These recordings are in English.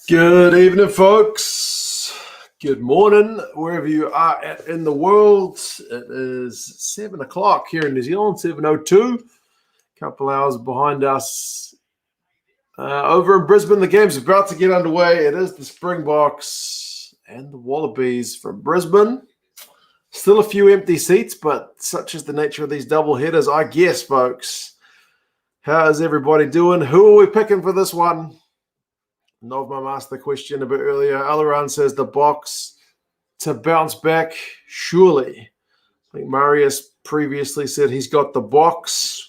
Good evening, folks. Good morning, wherever you are at in the world. It is 7 o'clock here in New Zealand, 7:02. A couple hours behind us. Over in Brisbane, the game's about to get underway. It is the Springboks and the Wallabies from Brisbane. Still a few empty seats, but such is the nature of these double headers, I guess, folks. How is everybody doing? Who are we picking for this one? Novmum asked the question a bit earlier. Alaran says the Boks to bounce back, surely. I think Marius previously said he's got the Boks.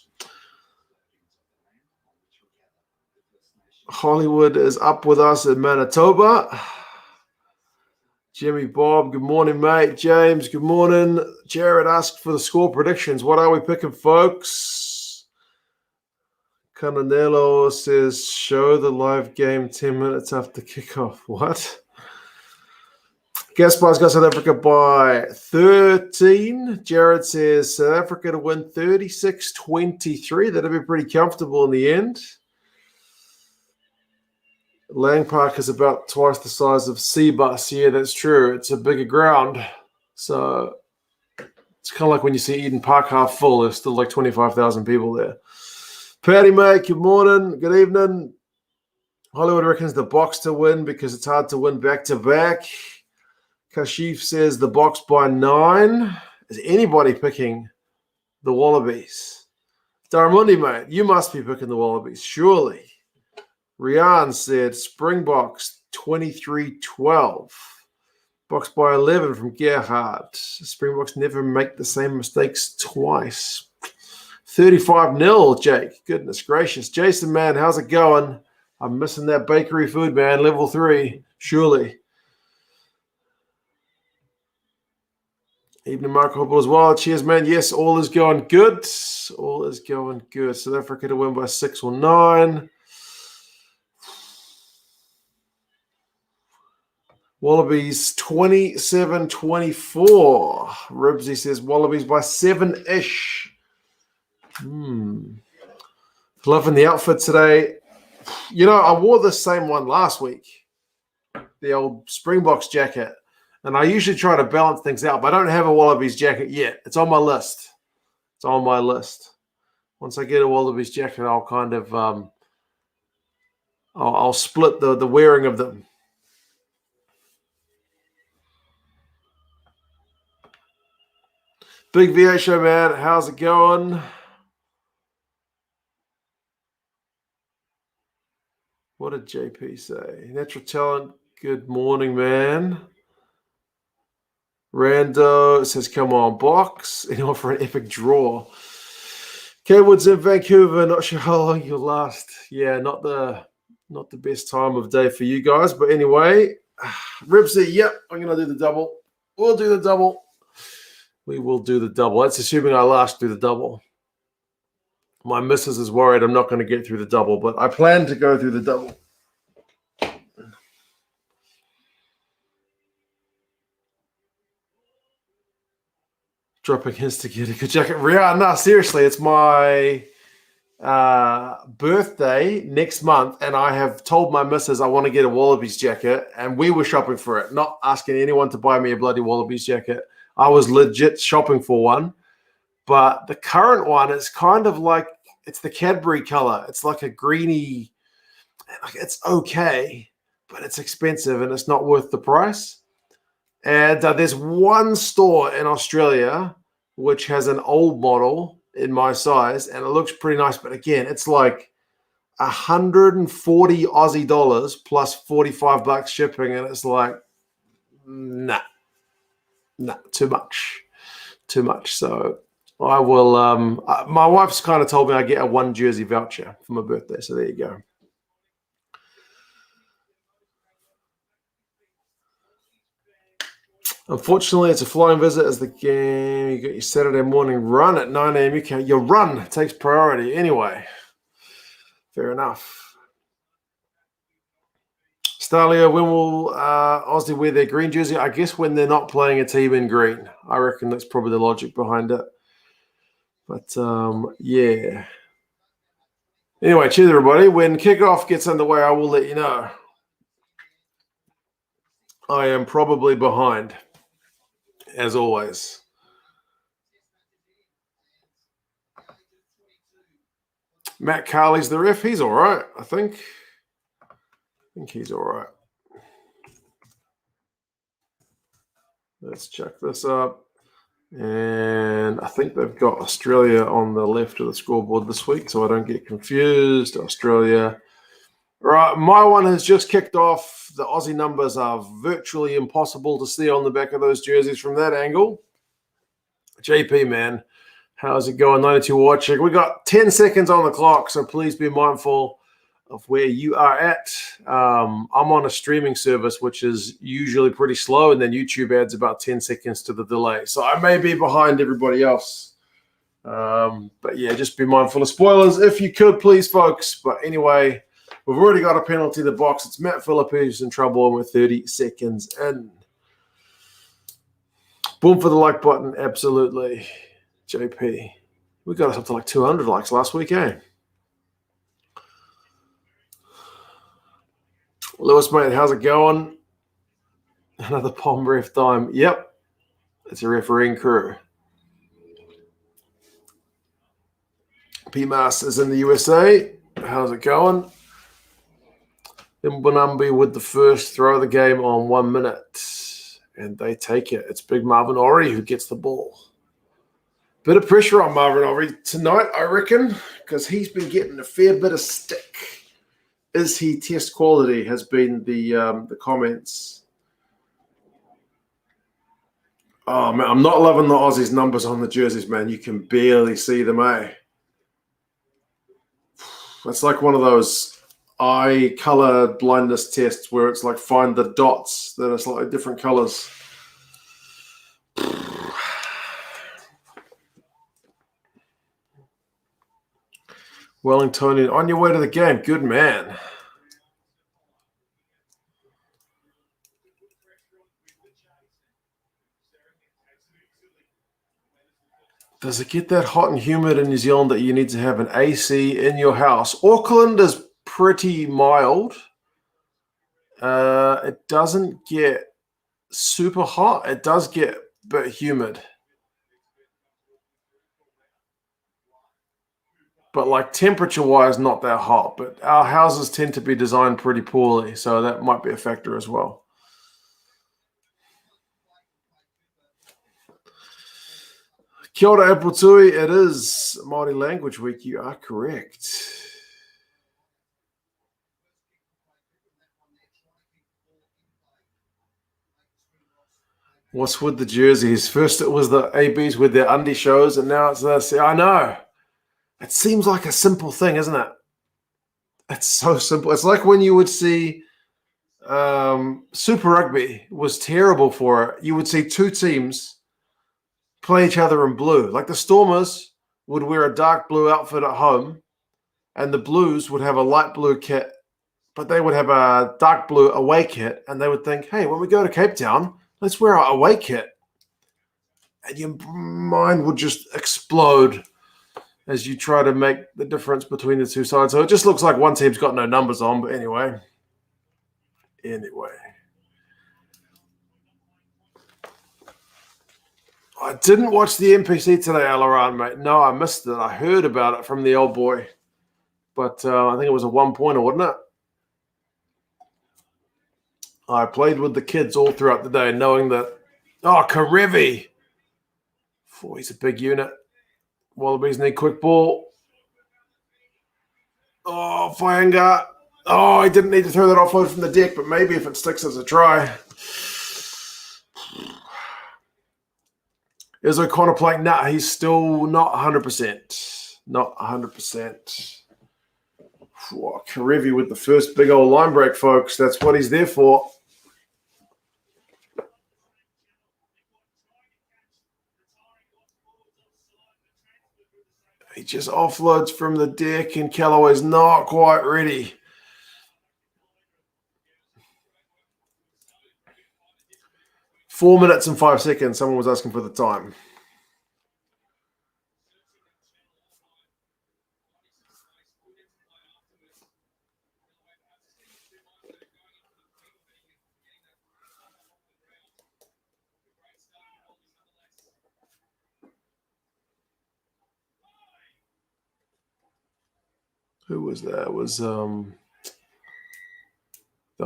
Hollywood is up with us in Manitoba. Jimmy Bob, good morning, mate. James, good morning. Jared asked for the score predictions. What are we picking, folks? Cananelo says, show the live game 10 minutes after kickoff. What? Gaspar's got South Africa by 13. Jared says South Africa to win 36-23. That'll be pretty comfortable in the end. Lang Park is about twice the size of Seabus. Yeah, that's true. It's a bigger ground. So it's kind of like when you see Eden Park half full. There's still like 25,000 people there. Patty, mate, good morning. Good evening. Hollywood reckons the Boks to win because it's hard to win back-to-back. Kashif says the Boks by 9. Is anybody picking the Wallabies? Daramundi, mate, you must be picking the Wallabies, surely. Rian said Springboks 23-12. Boks by 11 from Gerhard. Springboks never make the same mistakes twice. 35-0, Jake. Goodness gracious. Jason, man, how's it going? I'm missing that bakery food, man. Level 3, surely. Evening, Mark Hopple as well. Cheers, man. Yes, all is going good. All is going good. South Africa to win by 6 or 9. Wallabies 27-24. Ribsy says Wallabies by 7-ish. Loving the outfit today. You know, I wore the same one last week, the old Springboks jacket, and I usually try to balance things out, but I don't have a Wallabies jacket yet. It's on my list. It's on my list. Once I get a Wallabies jacket, I'll kind of I'll split the wearing of them. Big VA show, man. How's it going? What did JP say? Natural talent, good morning, man. Rando says, come on, Boks. Anyone for an epic draw? K-Wood's in Vancouver. Not sure how long you'll last. Yeah, not the best time of day for you guys. But anyway, Ribsy, yep, I'm going to do the double. We'll do the double. We will do the double. That's assuming I last do the double. My missus is worried I'm not going to get through the double, but I plan to go through the double. Dropping hints to get a good jacket. Yeah, no, seriously, it's my birthday next month, and I have told my missus I want to get a Wallabies jacket, and we were shopping for it, not asking anyone to buy me a bloody Wallabies jacket. I was legit shopping for one. But the current one is kind of like, it's the Cadbury color. It's like a greeny, it's okay, but it's expensive and it's not worth the price. And there's one store in Australia which has an old model in my size, and it looks pretty nice. But again, it's like 140 Aussie dollars plus $45 shipping. And it's like, nah, too much. So I will. My wife's kind of told me I get a 1 jersey voucher for my birthday. So there you go. Unfortunately, it's a flying visit as the game. You got your Saturday morning run at 9 a.m. UK. Your run takes priority anyway. Fair enough. Stalia, when will Aussie wear their green jersey? I guess when they're not playing a team in green. I reckon that's probably the logic behind it. But, yeah. Anyway, cheers, everybody. When kickoff gets underway, I will let you know. I am probably behind, as always. Matt Carley's the ref. He's all right, I think. I think he's all right. Let's check this up. And I think they've got Australia on the left of the scoreboard this week, so I don't get confused. Australia. Right, my one has just kicked off. The Aussie numbers are virtually impossible to see on the back of those jerseys from that angle. JP, man, how's it going? 92 watching. We got 10 seconds on the clock, so please be mindful of where you are at. I'm on a streaming service, which is usually pretty slow, and then YouTube adds about 10 seconds to the delay. So I may be behind everybody else. But yeah, just be mindful of spoilers if you could, please, folks. But anyway, we've already got a penalty in the box. It's Matt Phillip who's in trouble, and we're 30 seconds in. Boom for the like button, absolutely. JP. We got us up to like 200 likes last week, eh? Lewis, mate, how's it going? Another Pom ref time. Yep. It's a refereeing crew. PMAS is in the USA. How's it going? Mbonambi with the first throw of the game on 1 minute. And they take it. It's big Marvin Orie who gets the ball. Bit of pressure on Marvin Orie tonight, I reckon, because he's been getting a fair bit of stick. Is he test quality has been the comments. Oh, man, I'm not loving the Aussies' numbers on the jerseys, man. You can barely see them, eh? It's like one of those eye color blindness tests where it's like find the dots that are slightly different colors. Wellingtonian, on your way to the game. Good man. Does it get that hot and humid in New Zealand that you need to have an AC in your house? Auckland is pretty mild. It doesn't get super hot. It does get a bit humid. But like temperature-wise, not that hot. But our houses tend to be designed pretty poorly, so that might be a factor as well. Kia ora, Eputui. It is Māori Language Week. You are correct. What's with the jerseys? First it was the ABs with their undie shows, and now it's this. I know. It seems like a simple thing, isn't it? It's so simple. It's like when you would see Super Rugby was terrible for it. You would see two teams play each other in blue. Like the Stormers would wear a dark blue outfit at home, and the Blues would have a light blue kit, but they would have a dark blue away kit, and they would think, hey, when we go to Cape Town, let's wear our away kit. And your mind would just explode as you try to make the difference between the two sides. So it just looks like one team's got no numbers on, but anyway. I didn't watch the NPC today, Alaran, mate. No, I missed it. I heard about it from the old boy. But I think it was a one-pointer, wasn't it? I played with the kids all throughout the day, knowing that, Karevi. Oh, he's a big unit. Wallabies need quick ball. Oh, Faianga. Oh, I didn't need to throw that offload from the deck, but maybe if it sticks as a try. Is O'Connor playing? Nah, he's still not 100%. Not 100%. Karevi with the first big old line break, folks. That's what he's there for. He just offloads from the deck, and Callaway's not quite ready. Four minutes and 5 seconds. Someone was asking for the time. Who was that? It was they'll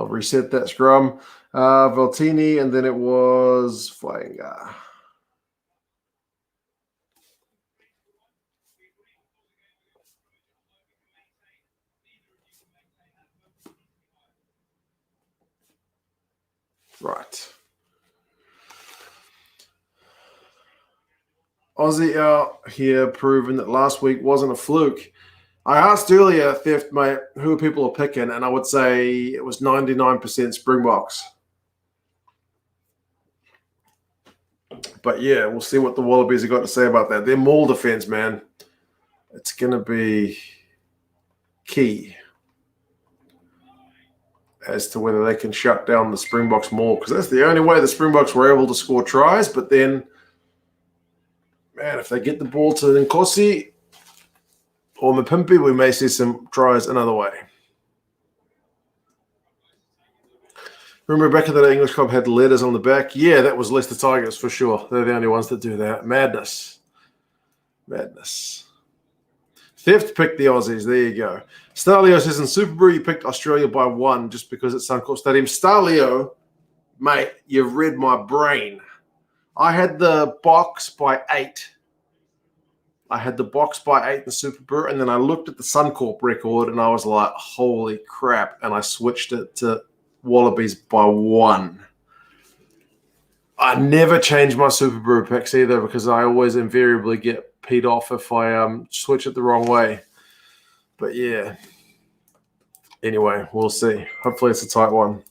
reset that scrum. Valtini, and then it was Flanger. Right. Aussie out here proving that last week wasn't a fluke. I asked earlier, Theft, mate, who people are picking, and I would say it was 99% Springboks. But yeah, we'll see what the Wallabies have got to say about that. Their maul defense, man, it's going to be key as to whether they can shut down the Springboks maul, because that's the only way the Springboks were able to score tries. But then, man, if they get the ball to Nkosi or Mapimpi, we may see some tries another way. Remember back in the day, English Club had letters on the back? Yeah, that was Leicester Tigers for sure. They're the only ones that do that. Madness. Theft picked the Aussies. There you go. Starleo says in Super Brew, you picked Australia by 1 just because it's Suncorp Stadium. Starleo, mate, you've read my brain. I had the box by 8. I had the box by 8 in the Super Brew, and then I looked at the Suncorp record, and I was like, holy crap, and I switched it to Wallabies by 1. I never change my Super Brew picks either because I always invariably get peed off if I switch it the wrong way. But yeah. Anyway, we'll see. Hopefully it's a tight one.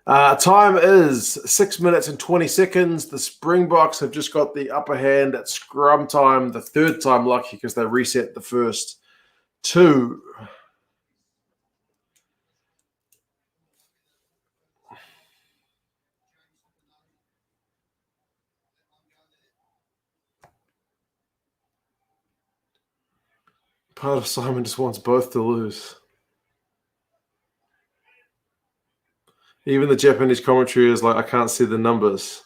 Time is 6 minutes and 20 seconds. The Springboks have just got the upper hand at scrum time, the third time lucky because they reset the first 2. Part of Simon just wants both to lose. Even the Japanese commentary is like, I can't see the numbers.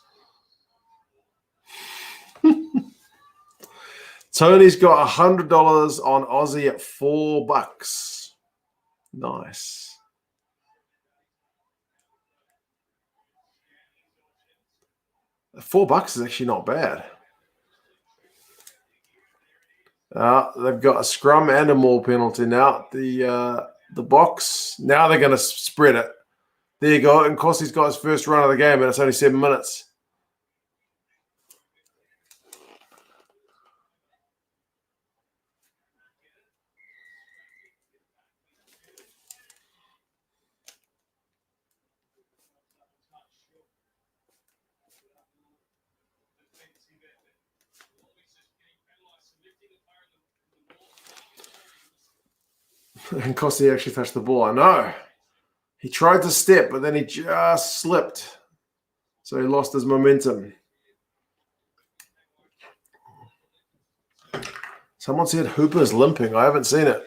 Tony's got $100 on Aussie at $4. Nice. $4 is actually not bad. They've got a scrum and a maul penalty now. The box. Now they're going to spread it. There you go. And Kossi's got his first run of the game, and it's only 7 minutes. And Kossi actually touched the ball. I know. He tried to step, but then he just slipped. So he lost his momentum. Someone said Hooper's limping. I haven't seen it.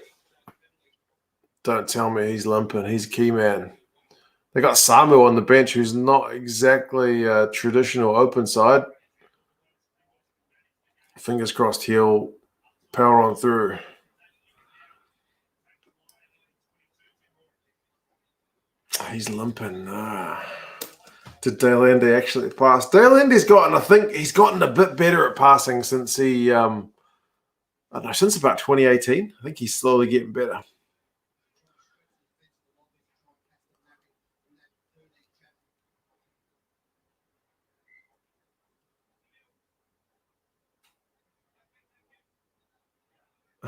Don't tell me he's limping. He's a key man. They got Samu on the bench, who's not exactly a traditional open side. Fingers crossed he'll power on through. He's limping. Did Dale Andy actually pass? Dale Andy's gotten, I think he's gotten a bit better at passing since he, I don't know, since about 2018. I think he's slowly getting better.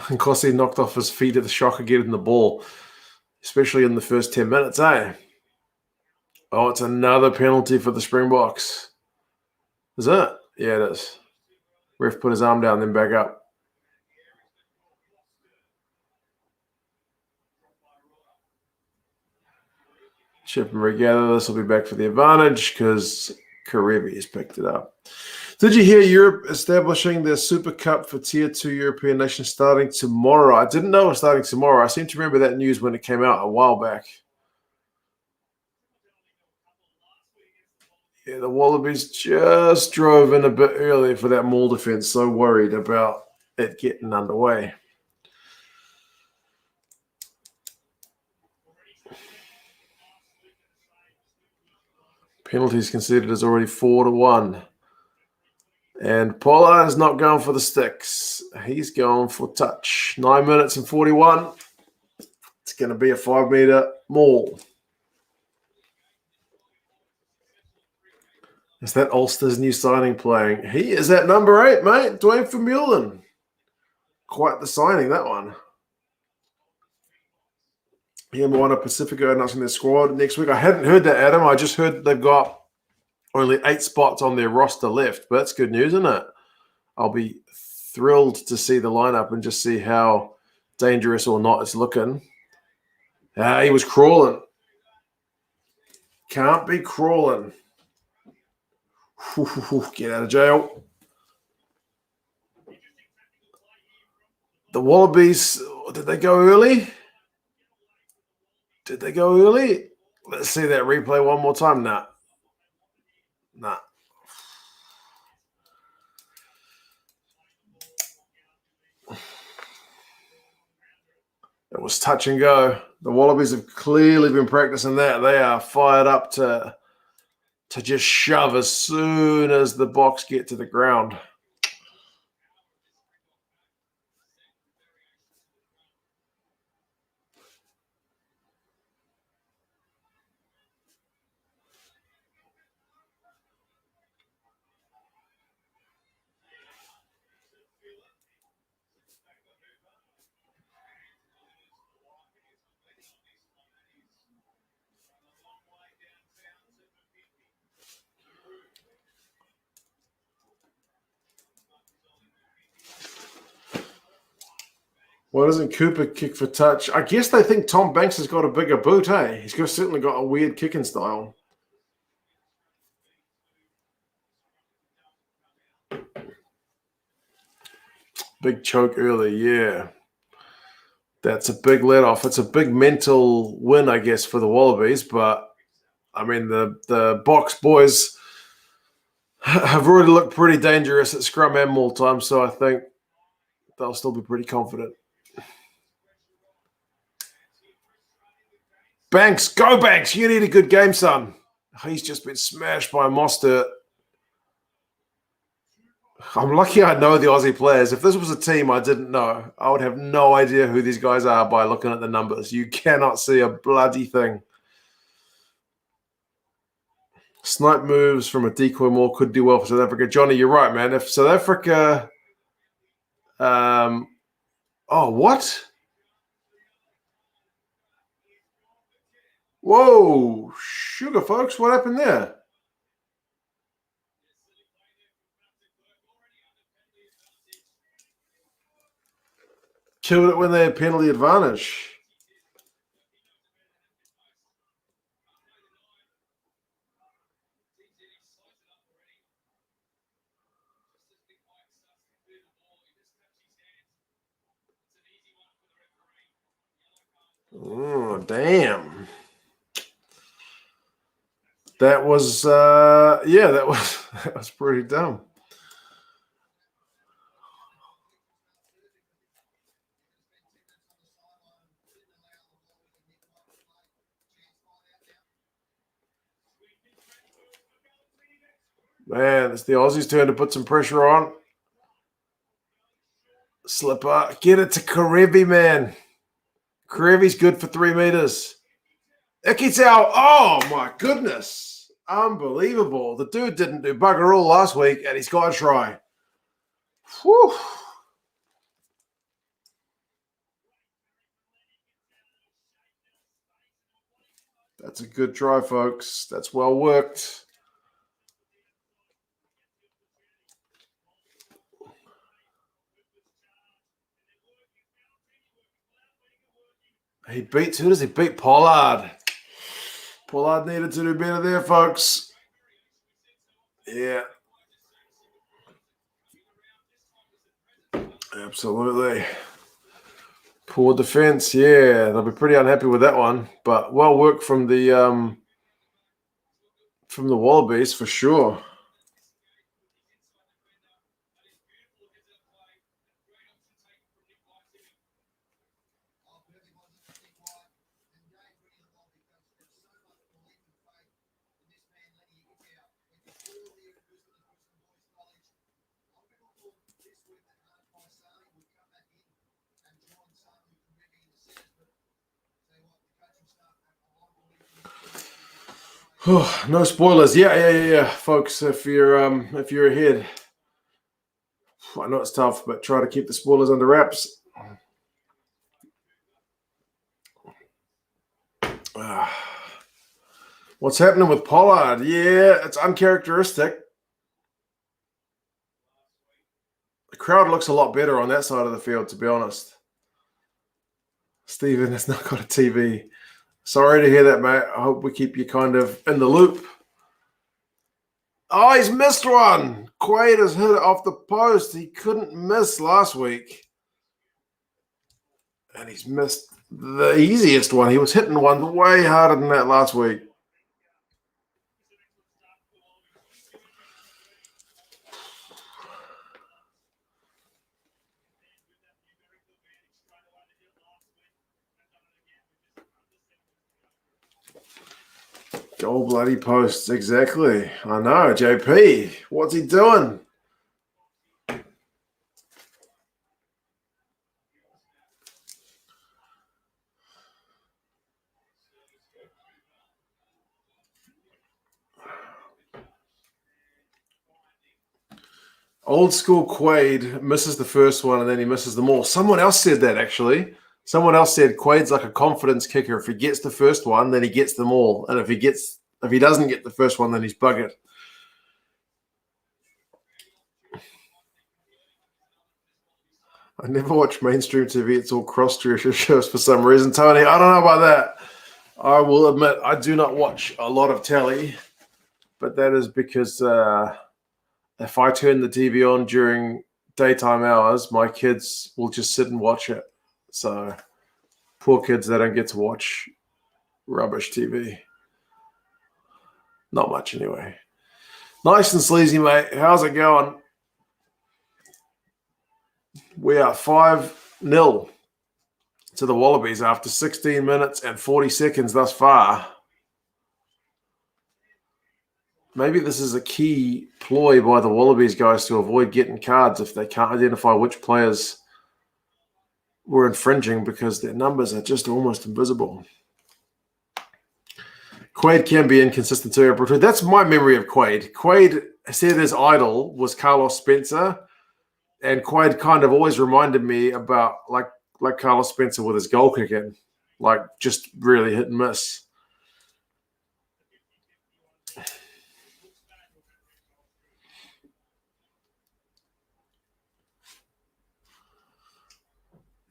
And Kossi knocked off his feet at the shock of getting the ball, especially in the first 10 minutes, eh? Oh, it's another penalty for the Springboks. Is it? Yeah, it is. Ref put his arm down, then back up. Chip and regather. This will be back for the advantage because Karevi has picked it up. Did you hear Europe establishing their Super Cup for Tier 2 European nations starting tomorrow? I didn't know it was starting tomorrow. I seem to remember that news when it came out a while back. Yeah, the Wallabies just drove in a bit early for that maul defense, so worried about it getting underway. Penalties conceded is already 4-1. And Pollard is not going for the sticks. He's going for touch. 9 minutes and 41. It's going to be a 5-metre maul. Is that Ulster's new signing playing? He is at number 8, mate. Dwayne Vermeulen. Quite the signing, that one. He and Moana Pacifico announcing their squad next week. I hadn't heard that, Adam. I just heard they've got only 8 spots on their roster left. But that's good news, isn't it? I'll be thrilled to see the lineup and just see how dangerous or not it's looking. He was crawling. Can't be crawling. Get out of jail. The Wallabies, did they go early? Did they go early? Let's see that replay one more time. Nah. It was touch and go. The Wallabies have clearly been practicing that. They are fired up to just shove as soon as the Boks get to the ground. Why doesn't Cooper kick for touch? I guess they think Tom Banks has got a bigger boot, hey? He's certainly got a weird kicking style. Big choke early, yeah. That's a big let-off. It's a big mental win, I guess, for the Wallabies. But, I mean, the Boks boys have already looked pretty dangerous at scrum and maul time, so I think they'll still be pretty confident. Banks, go Banks! You need a good game, son. He's just been smashed by Mostert. I'm lucky I know the Aussie players. If this was a team I didn't know, I would have no idea who these guys are by looking at the numbers. You cannot see a bloody thing. Snipe moves from a decoy maul could do well for South Africa. Johnny, you're right, man. If South Africa... what? Whoa, sugar, folks. What happened there? Killed it when they had penalty advantage. Oh, damn. That was, that was pretty dumb. Man, it's the Aussies' turn to put some pressure on. Slipper. Get it to Karevi, man. Karevi's good for 3 meters. Ikitau. Oh, my goodness. Unbelievable. The dude didn't do bugger all last week, and he's got a try. Whew. That's a good try, folks. That's well worked. Who does he beat? Pollard. Pollard needed to do better there, folks. Yeah. Absolutely. Poor defense. Yeah, they'll be pretty unhappy with that one. But well worked from the Wallabies for sure. No spoilers. Yeah, folks. If you're ahead, I know it's tough, but try to keep the spoilers under wraps. What's happening with Pollard? Yeah, it's uncharacteristic. The crowd looks a lot better on that side of the field, to be honest. Stephen has not got a TV. Sorry to hear that, mate. I hope we keep you kind of in the loop. Oh, he's missed one. Quaid has hit it off the post. He couldn't miss last week. And he's missed the easiest one. He was hitting one way harder than that last week. Goal bloody posts, exactly. I know, JP. What's he doing? Old school Quaid misses the first one and then he misses them all. Someone else said that, actually. Someone else said Quaid's like a confidence kicker. If he gets the first one, then he gets them all. And if he doesn't get the first one, then he's buggered. I never watch mainstream TV. It's all cross-dresser shows for some reason. Tony, I don't know about that. I will admit I do not watch a lot of telly, but that is because if I turn the TV on during daytime hours, my kids will just sit and watch it. So poor kids, they don't get to watch rubbish TV. Not much anyway. Nice and sleazy, mate. How's it going? We are 5-0 to the Wallabies after 16 minutes and 40 seconds thus far. Maybe this is a key ploy by the Wallabies guys to avoid getting cards if they can't identify which players were infringing because their numbers are just almost invisible. Quaid can be inconsistent too. That's my memory of Quaid. Quaid said his idol was Carlos Spencer, and Quaid kind of always reminded me about like Carlos Spencer with his goal kicking, like just really hit and miss.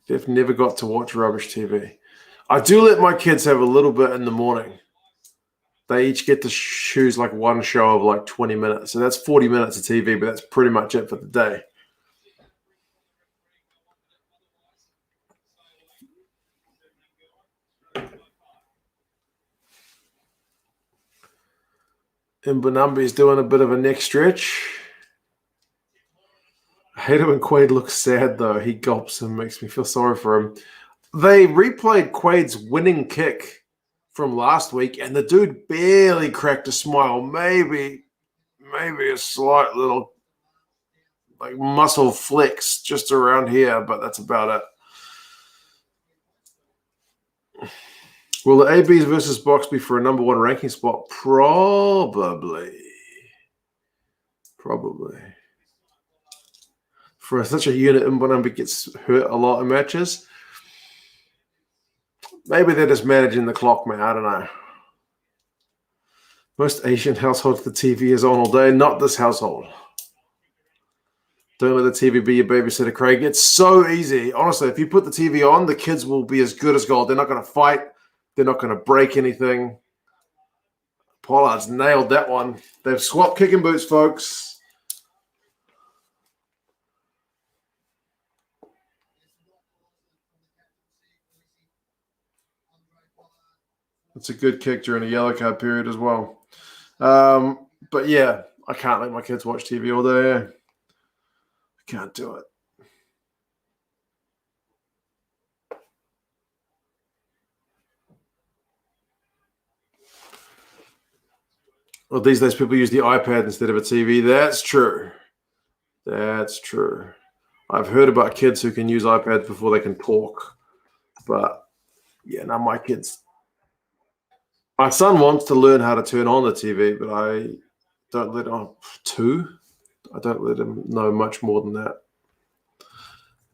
They've never got to watch rubbish TV. I do let my kids have a little bit in the morning. They each get to choose like one show of like 20 minutes. So that's 40 minutes of TV, but that's pretty much it for the day. And Bonambi's doing a bit of a neck stretch. I hate it when Quaid looks sad, though. He gulps and makes me feel sorry for him. They replayed Quaid's winning kick from last week, and the dude barely cracked a smile. Maybe a slight little like muscle flex just around here, but that's about it. Will the ABs versus Box be for a number one ranking spot? Probably. For such a unit, Mbonambi gets hurt a lot in matches. Maybe they're just managing the clock, man. I don't know. Most Asian households, the TV is on all day. Not this household. Don't let the TV be your babysitter, Craig. It's so easy. Honestly, if you put the TV on, the kids will be as good as gold. They're not going to fight. They're not going to break anything. Pollard's nailed that one. They've swapped kicking boots, folks. It's a good kick during a yellow card period as well. But yeah, I can't let my kids watch TV all day. I can't do it. Well, these days people use the iPad instead of a TV. That's true. I've heard about kids who can use iPads before they can talk. But yeah, now my kids. My son wants to learn how to turn on the TV, but I don't let him. 2? I don't let him know much more than that.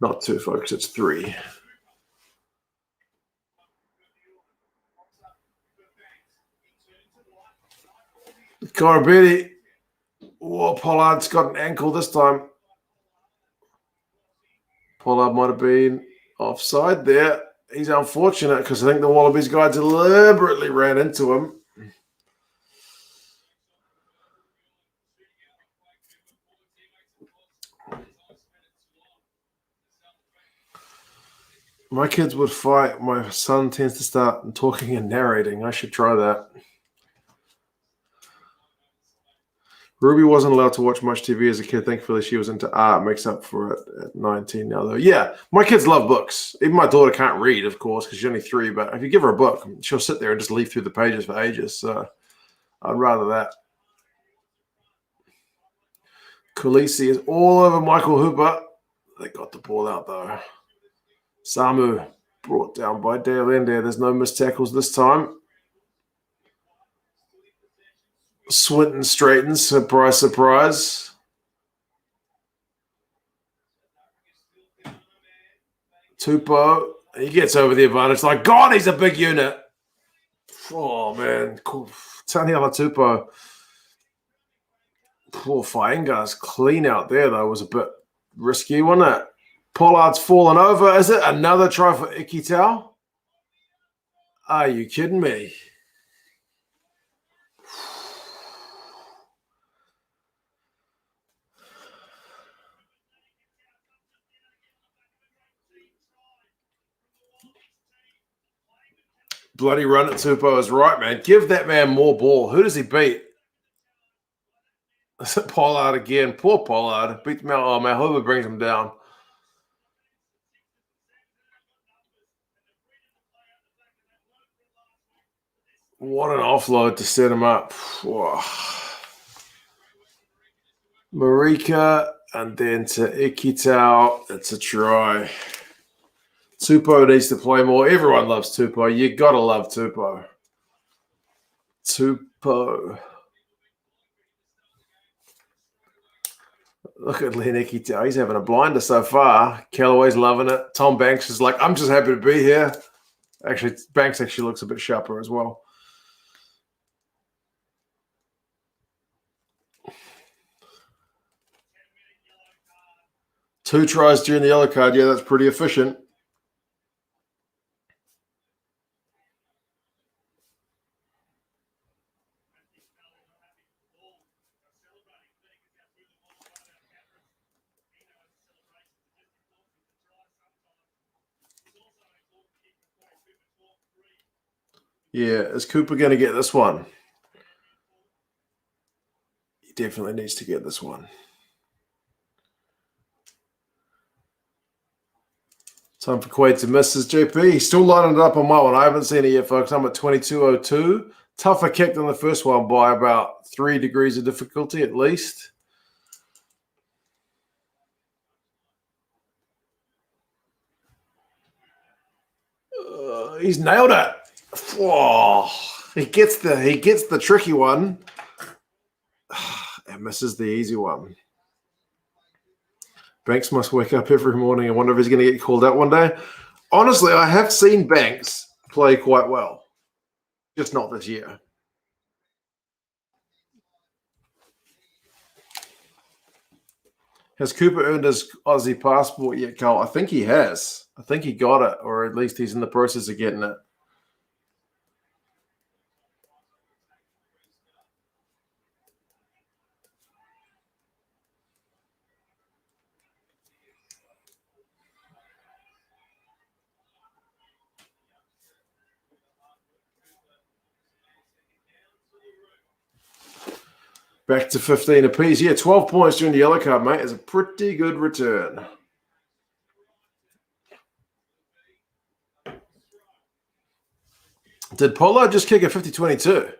Not 2, folks. It's 3. Corabetti. Oh, Pollard's got an ankle this time. Pollard might have been offside there. He's unfortunate because I think the Wallabies guy deliberately ran into him. My kids would fight. My son tends to start talking and narrating. I should try that. Ruby wasn't allowed to watch much TV as a kid. Thankfully, she was into art. Makes up for it at 19 now, though. Yeah, my kids love books. Even my daughter can't read, of course, because she's only 3. But if you give her a book, she'll sit there and just leaf through the pages for ages. So I'd rather that. Khaleesi is all over Michael Hooper. They got the ball out, though. Samu brought down by Dale Ender. There's no missed tackles this time. Swinton straightens. Surprise, surprise. Tupou. He gets over the advantage. Like, God, he's a big unit. Oh, man. Cool. Taniela Tupou. Poor Faenga's clean out there, though. Was a bit risky, wasn't it? Pollard's fallen over. Is it another try for Ikitau? Are you kidding me? Bloody run at Tupou is right, man. Give that man more ball. Who does he beat? Is it Pollard again? Poor Pollard. Beat him out. Oh, man. Hoover brings him down. What an offload to set him up. Whoa. Marika and then to Ikitau. It's a try. Tupou needs to play more. Everyone loves Tupou. You got to love Tupou. Tupou. Look at Len Ikitau. He's having a blinder so far. Callaway's loving it. Tom Banks is like, I'm just happy to be here. Actually, Banks actually looks a bit sharper as well. Two tries during the yellow card. Yeah, that's pretty efficient. Yeah, is Cooper going to get this one? He definitely needs to get this one. Time for Quade to miss his GP. He's still lining it up on my one. I haven't seen it yet, folks. I'm at 22.02. Tougher kick than the first one by about 3 degrees of difficulty at least. He's nailed it. Whoa. He gets the tricky one and misses the easy one. Banks must wake up every morning and wonder if he's going to get called out one day. Honestly, I have seen Banks play quite well, just not this year. Has Cooper earned his Aussie passport yet, Carl? I think he has. I think he got it, or at least he's in the process of getting it. Back to 15 apiece. Yeah, 12 points during the yellow card, mate, is a pretty good return. Did Pollard just kick a 50-22?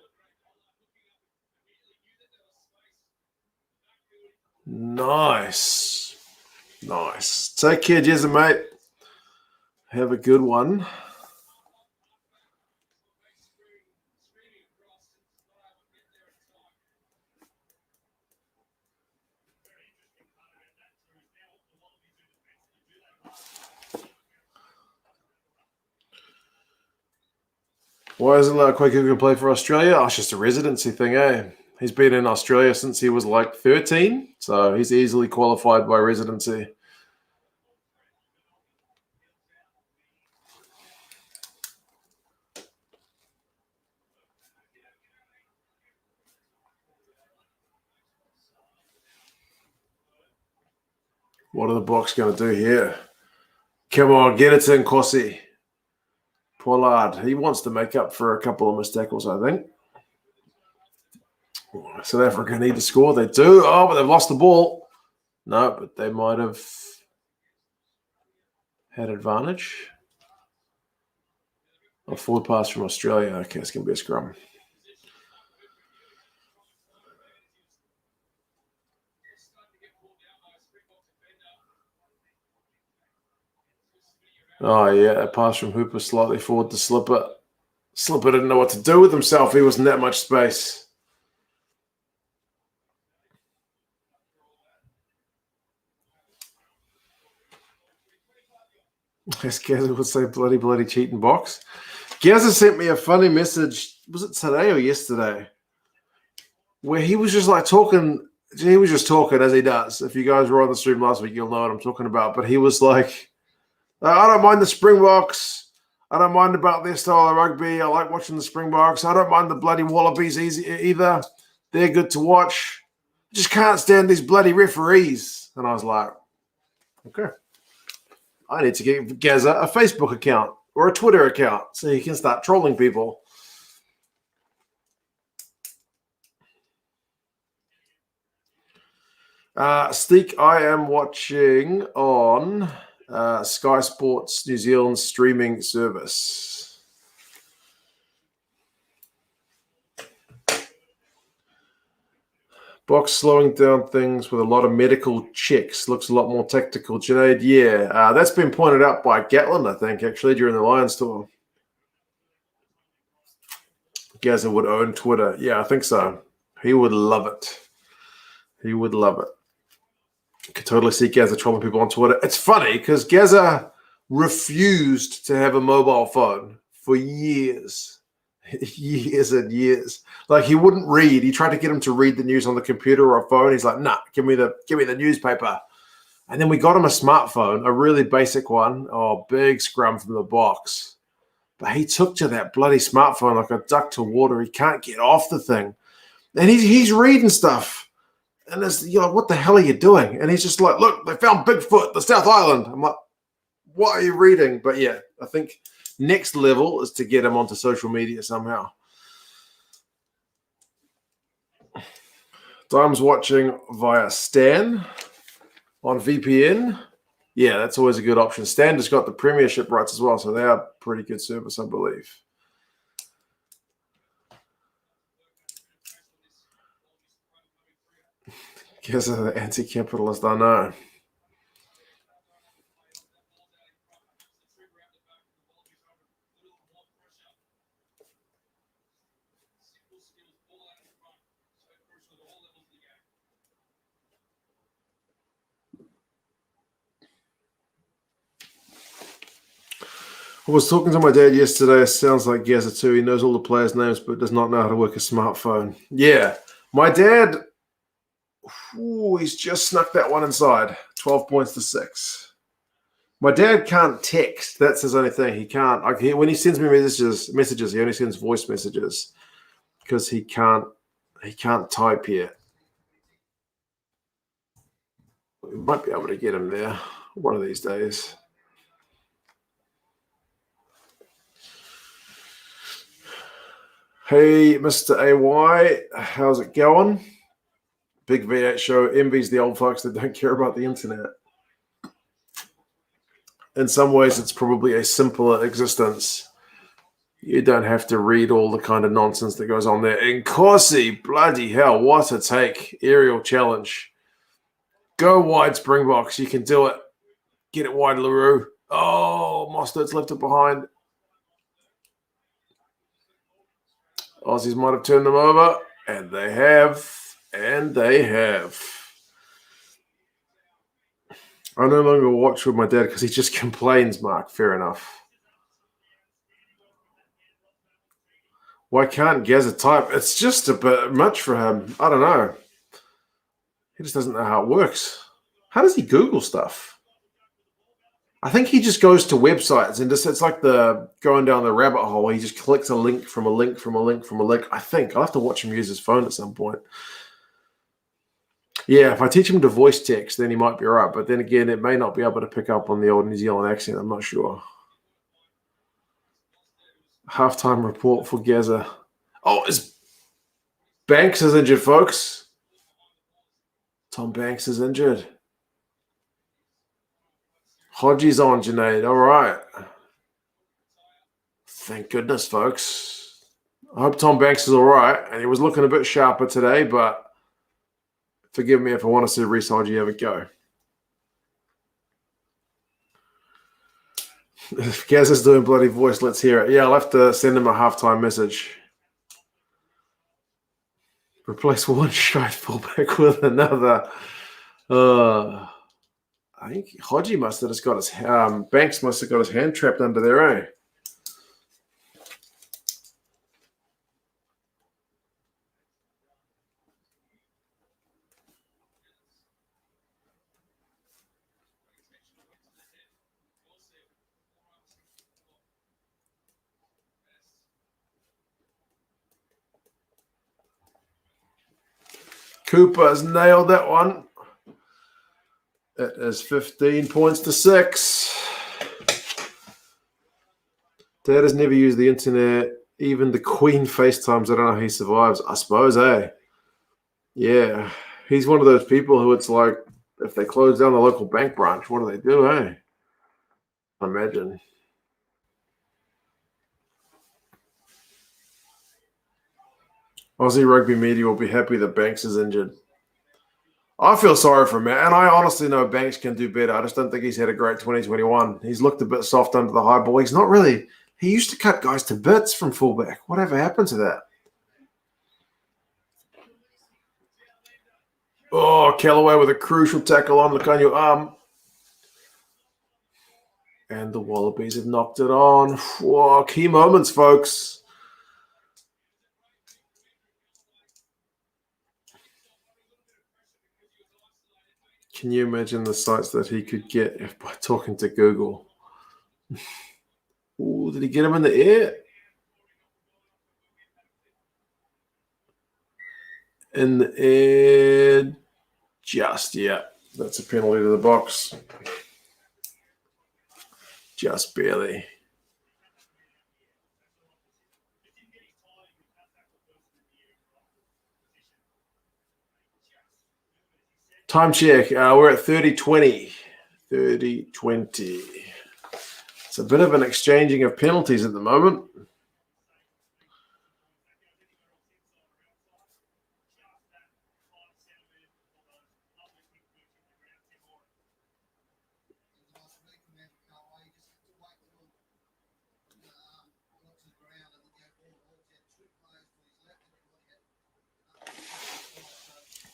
Nice. Nice. Take care, Jezza, mate. Have a good one. Why isn't Quake going to play for Australia? Oh, it's just a residency thing, eh? He's been in Australia since he was like 13, so he's easily qualified by residency. What are the Boks going to do here? Come on, get it in, Kossi. Poor lad. He wants to make up for a couple of missed tackles, I think. South Africa need to score. They do. Oh, but they've lost the ball. No, but they might have had advantage. A forward pass from Australia. Okay, it's going to be a scrum. Oh, yeah, a pass from Hooper slightly forward to Slipper. Slipper didn't know what to do with himself. He wasn't that much space. Yes, Gazza would say bloody cheating box. Gazza sent me a funny message. Was it today or yesterday? Where he was just like talking. He was just talking as he does. If you guys were on the stream last week, you'll know what I'm talking about. But he was like, I don't mind the Springboks. I don't mind about their style of rugby. I like watching the Springboks. I don't mind the bloody Wallabies either. They're good to watch. I just can't stand these bloody referees. And I was like, okay. I need to give Gazza a Facebook account or a Twitter account so he can start trolling people. Steak, I am watching on Sky Sports New Zealand streaming service. Box slowing down things with a lot of medical checks. Looks a lot more tactical. Junaid, yeah. That's been pointed out by Gatland, I think, actually, during the Lions tour. Gazza would own Twitter. Yeah, I think so. He would love it. He would love it. I could totally see Gazza trolling people on Twitter. It's funny because Gazza refused to have a mobile phone for years. Years and years. Like he wouldn't read. He tried to get him to read the news on the computer or a phone. He's like, nah, give me the newspaper. And then we got him a smartphone, a really basic one. Oh, big scrum from the box. But he took to that bloody smartphone like a duck to water. He can't get off the thing. And he's reading stuff. And you're like, what the hell are you doing? And he's just like, look, they found Bigfoot, the South Island. I'm like, what are you reading? But yeah, I think next level is to get him onto social media somehow. Dime's watching via Stan on VPN. Yeah, that's always a good option. Stan has got the premiership rights as well, so they are pretty good service, I believe. Guess they're the anti-capitalist, I know. I was talking to my dad yesterday. It sounds like Gazza too. He knows all the players' names, but does not know how to work a smartphone. Yeah, my dad, he's just snuck that one inside. 12 points to 6. My dad can't text. That's his only thing. He can't. When he sends me messages, he only sends voice messages because he can't type yet. We might be able to get him there one of these days. Hey, Mr. AY, how's it going? Big V8 show envies the old folks that don't care about the internet. In some ways, it's probably a simpler existence. You don't have to read all the kind of nonsense that goes on there. In Corsi, bloody hell, what a take. Aerial challenge. Go wide, Springboks. You can do it. Get it wide, LaRue. Oh, Mostert's left it behind. Aussies might have turned them over, and they have. And they have. I no longer watch with my dad because he just complains, Mark. Fair enough. Why can't Gazza type? It's just a bit much for him. I don't know. He just doesn't know how it works. How does he Google stuff? I think he just goes to websites and just, it's like the going down the rabbit hole. He just clicks a link from a link from a link from a link. I think I'll have to watch him use his phone at some point. Yeah, if I teach him to voice text, then he might be all right. But then again, it may not be able to pick up on the old New Zealand accent. I'm not sure. Halftime report for Gaza. Oh, Banks is injured, folks. Tom Banks is injured. Hodgie's on, Junaid. All right. Thank goodness, folks. I hope Tom Banks is all right. And he was looking a bit sharper today, but forgive me if I want to see Reece Hodgie have a go. If Gaz is doing bloody voice, let's hear it. Yeah, I'll have to send him a halftime message. Replace one shy fullback with another. I think Hodgie must have just got his Banks must have got his hand trapped under there, eh? Cooper has nailed that one. It is 15 points to 6. Dad has never used the internet. Even the Queen FaceTimes. I don't know how he survives. I suppose, eh? Yeah. He's one of those people who it's like, if they close down the local bank branch, what do they do, eh? I imagine. Aussie rugby media will be happy that Banks is injured. I feel sorry for him, man. And I honestly know Banks can do better. I just don't think he's had a great 2021. He's looked a bit soft under the high ball. He's not really – he used to cut guys to bits from fullback. Whatever happened to that? Oh, Callaway with a crucial tackle on Lucanio arm. And the Wallabies have knocked it on. Whoa, key moments, folks. Can you imagine the sites that he could get by talking to Google? Ooh, did he get him in the air? In the air. Just, yeah. That's a penalty to the box. Just barely. Time check. We're at 30-20. 30-20. It's a bit of an exchanging of penalties at the moment.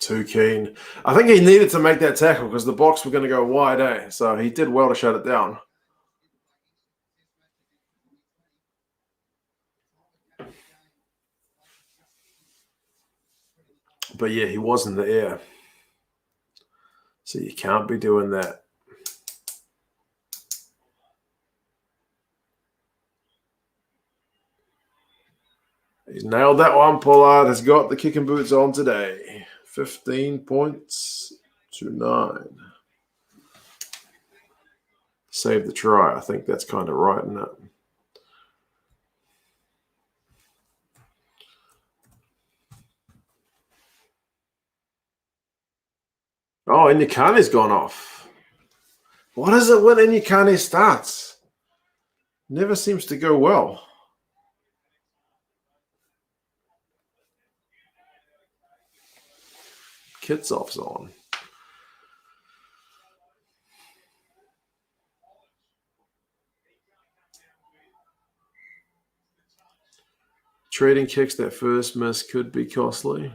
Too keen. I think he needed to make that tackle because the box were going to go wide, eh? So he did well to shut it down. But yeah, he was in the air. So you can't be doing that. He's nailed that one. Pollard has got the kicking boots on today. 15 points to 9. Save the try. I think that's kind of right, isn't it? Oh, Inyakane's gone off. What is it when Inyakane starts? Never seems to go well. Kitsoff's on. Trading kicks, that first miss could be costly.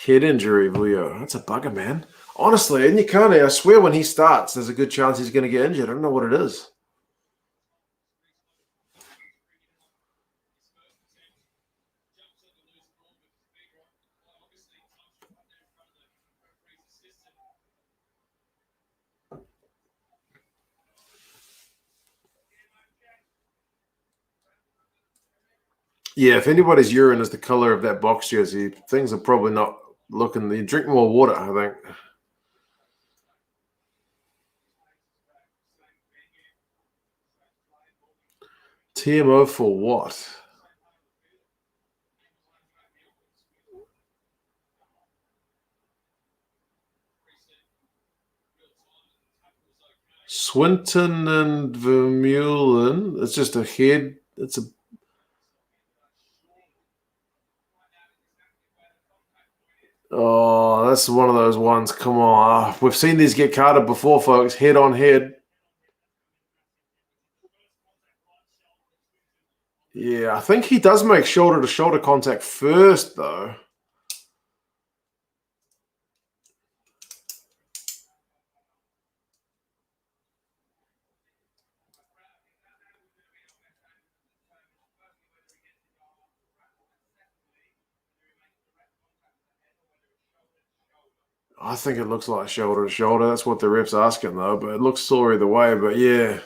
Head injury, Leo. That's a bugger, man. Honestly, Inyakane, I swear when he starts, there's a good chance he's going to get injured. I don't know what it is. Yeah, if anybody's urine is the color of that box jersey, things are probably not looking. You drink more water, I think. TMO for what? Swinton and Vermeulen. It's just a head. It's a. Oh, that's one of those ones. Come on. We've seen these get carded before, folks. Head on head. Yeah, I think he does make shoulder to shoulder contact first, though. I think it looks like shoulder to shoulder. That's what the ref's asking, though. But it looks sore either way. But yeah.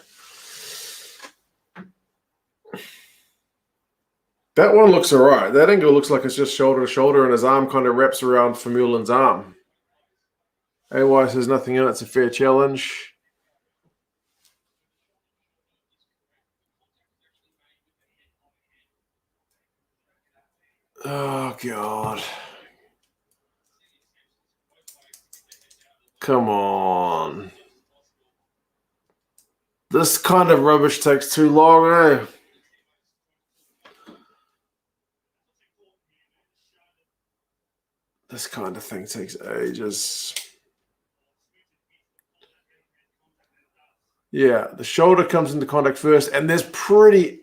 That one looks all right. That angle looks like it's just shoulder to shoulder, and his arm kind of wraps around Vermeulen's arm. AY says nothing in it. It's a fair challenge. Oh, God. Come on. This kind of rubbish takes too long, eh? This kind of thing takes ages. Yeah, the shoulder comes into contact first, and there's pretty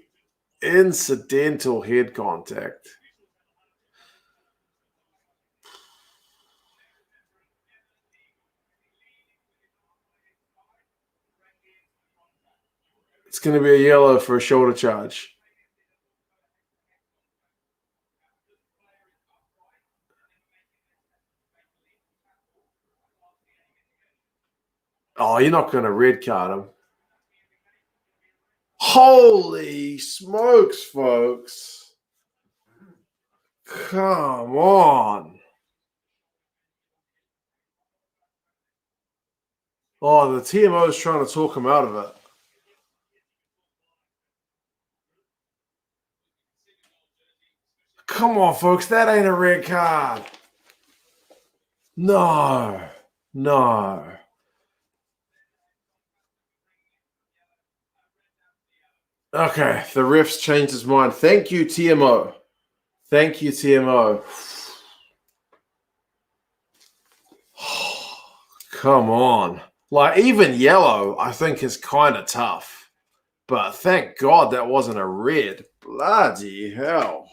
incidental head contact. It's going to be a yellow for a shoulder charge. Oh, you're not going to red card him. Holy smokes, folks. Come on. Oh, the TMO is trying to talk him out of it. Come on, folks. That ain't a red card. No. No. Okay, the ref's changed his mind. Thank you, TMO. Thank you, TMO. Come on. Like, even yellow, I think, is kind of tough. But thank God that wasn't a red. Bloody hell.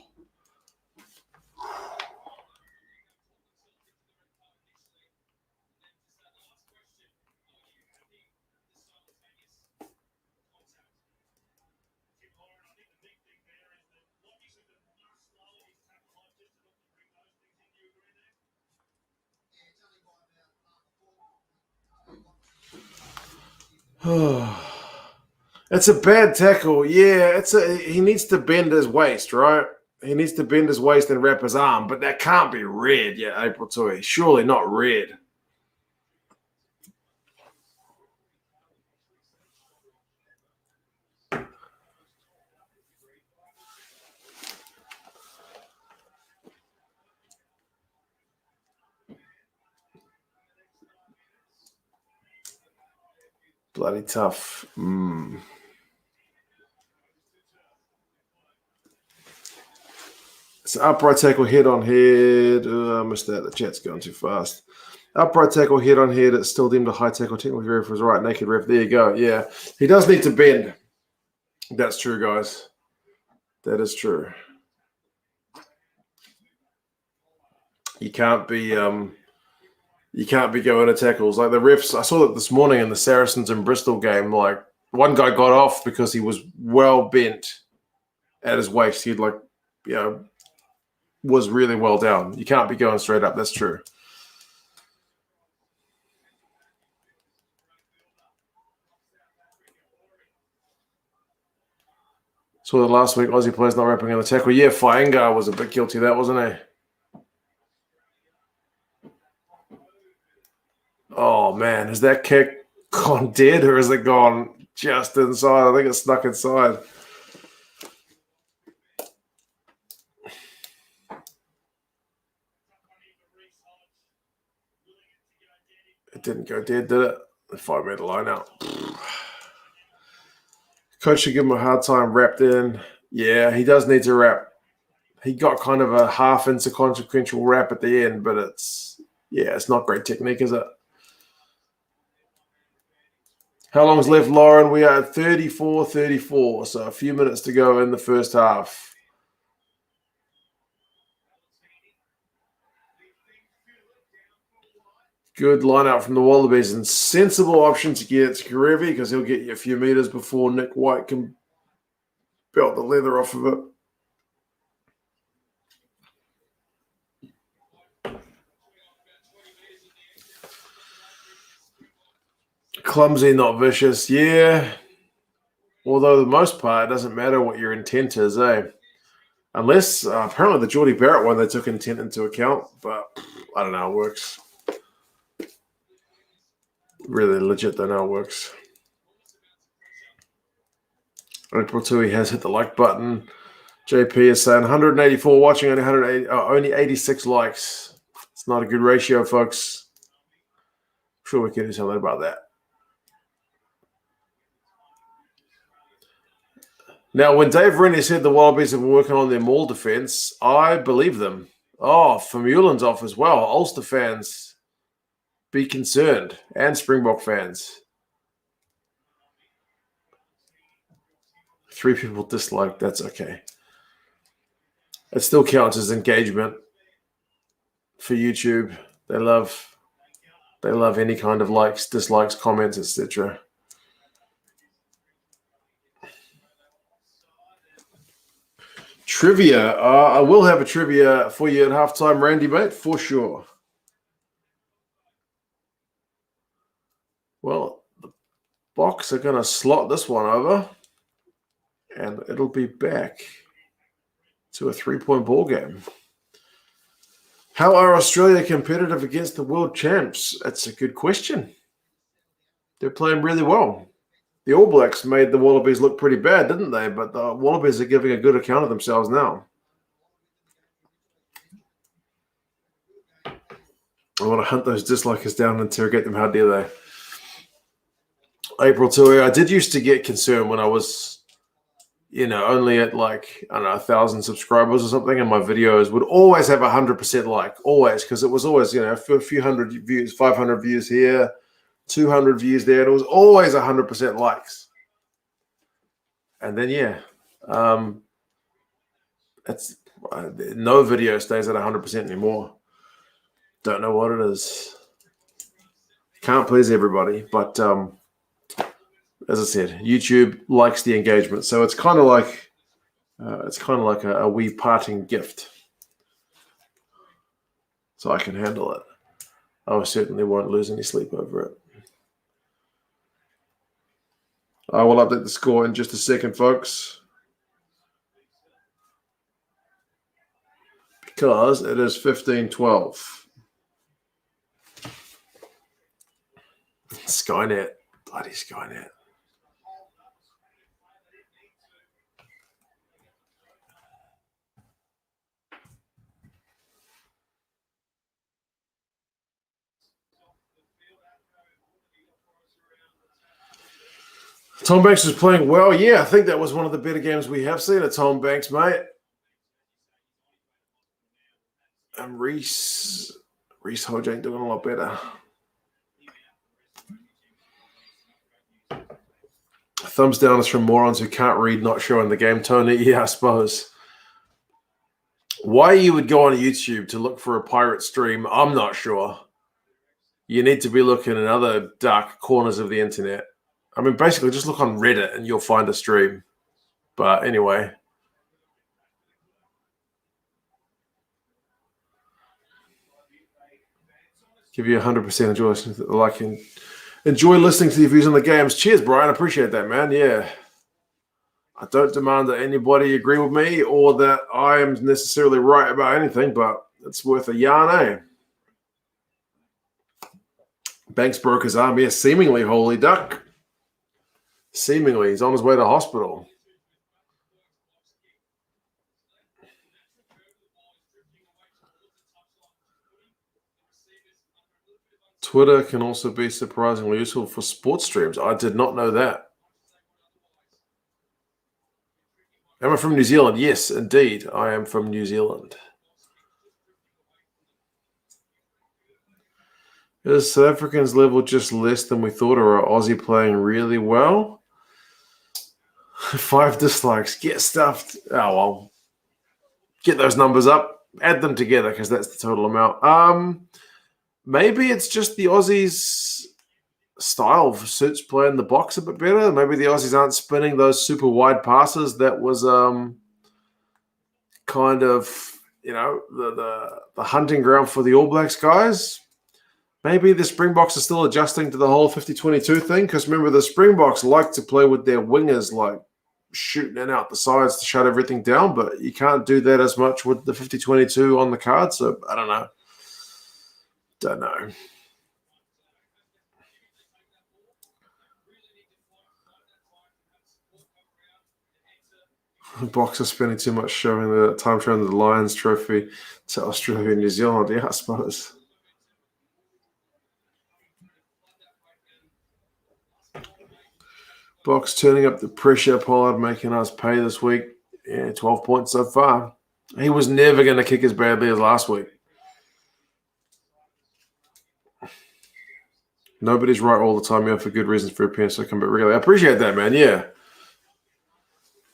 It's a bad tackle. Yeah, he needs to bend his waist, right? He needs to bend his waist and wrap his arm, but that can't be red yet, April Tui. Surely not red. Bloody tough. It's upright tackle, head on head. I missed that. The chat's going too fast. Upright tackle, head on head. It's still deemed a high tackle. Technically, ref was right. Naked ref. There you go. Yeah, he does need to bend. That's true, guys. That is true. You can't be going to tackles like the refs. I saw that this morning in the Saracens and Bristol game. Like one guy got off because he was well bent at his waist. He'd was really well down. You can't be going straight up. That's true. Saw that last week, Aussie players not wrapping on the tackle. Yeah, Faenga was a bit guilty of that, wasn't he? Oh, man. Has that kick gone dead or has it gone just inside? I think it snuck inside. It didn't go dead, did it? The 5-metre line out. Coach should give him a hard time wrapped in. Yeah, he does need to wrap. He got kind of a half inconsequential wrap at the end, but it's not great technique, is it? How long's left, Lauren? We are at 34, so a few minutes to go in the first half. Good line out from the Wallabies and sensible option to get Karevi because he'll get you a few meters before Nick White can belt the leather off of it. Clumsy, not vicious. Yeah. Although the most part, it doesn't matter what your intent is, eh? Unless, apparently the Geordie Barrett one, they took intent into account. But I don't know how it works. Really legit, don't know how it works. April 2, he has hit the like button. JP is saying 184 watching, only 86 likes. It's not a good ratio, folks. I'm sure we can do something about that. Now, when Dave Rennie said the Wallabies have been working on their maul defense, I believe them. Oh, Vermeulen's off as well. Ulster fans, be concerned. And Springbok fans. 3 people dislike. That's okay. It still counts as engagement for YouTube. They love any kind of likes, dislikes, comments, etc. Trivia. I will have a trivia for you at halftime, Randy, mate, for sure. Well, the Boks are going to slot this one over, and it'll be back to a 3-point ball game. How are Australia competitive against the world champs? That's a good question. They're playing really well. The All Blacks made the Wallabies look pretty bad, didn't they? But the Wallabies are giving a good account of themselves now. I want to hunt those dislikers down and interrogate them. How dare they? April 2, I did used to get concerned when I was, only at 1,000 subscribers or something, and my videos would always have 100% like, always, because it was always, a few hundred views, 500 views here, 200 views there, and it was always 100% likes. And then, it's no video stays at 100% anymore. Don't know what it is. Can't please everybody, but as I said, YouTube likes the engagement, so it's kind of like a wee parting gift. So I can handle it. I certainly won't lose any sleep over it. I will update the score in just a second, folks, because it is 15-12. Skynet, bloody Skynet. Tom Banks was playing well. Yeah, I think that was one of the better games we have seen at Tom Banks, mate. And Reese Hodge ain't doing a lot better. Thumbs down is from morons who can't read, not showing the game, Tony. Yeah, I suppose. Why you would go on YouTube to look for a pirate stream, I'm not sure. You need to be looking in other dark corners of the internet. I mean, basically, just look on Reddit and you'll find a stream. But anyway. Give you 100% enjoy listening to the views on the games. Cheers, Brian. I appreciate that, man. Yeah. I don't demand that anybody agree with me or that I am necessarily right about anything, but it's worth a yarn, eh? Banks broke his arm. Yes, seemingly, holy duck. Seemingly. He's on his way to hospital. Twitter can also be surprisingly useful for sports streams. I did not know that. Am I from New Zealand? Yes, indeed. I am from New Zealand. Is South Africans' level just less than we thought, or are Aussie playing really well? 5 dislikes. Get stuffed. Oh, well. Get those numbers up. Add them together because that's the total amount. Maybe it's just the Aussies' style suits playing the box a bit better. Maybe the Aussies aren't spinning those super wide passes. That was kind of, the hunting ground for the All Blacks guys. Maybe the Springboks are still adjusting to the whole 50-22 thing, because remember, the Springboks like to play with their wingers, like shooting in out the sides to shut everything down, but you can't do that as much with the 50-22 on the card, so I don't know. Don't know. Boxers spending too much showing the time showing the Lions trophy to Australia and New Zealand. Yeah, I suppose. Box turning up the pressure. Pollard making us pay this week. Yeah, 12 points so far. He was never going to kick as badly as last week. Nobody's right all the time, for good reasons for your parents to come back regularly. I appreciate that, man. Yeah.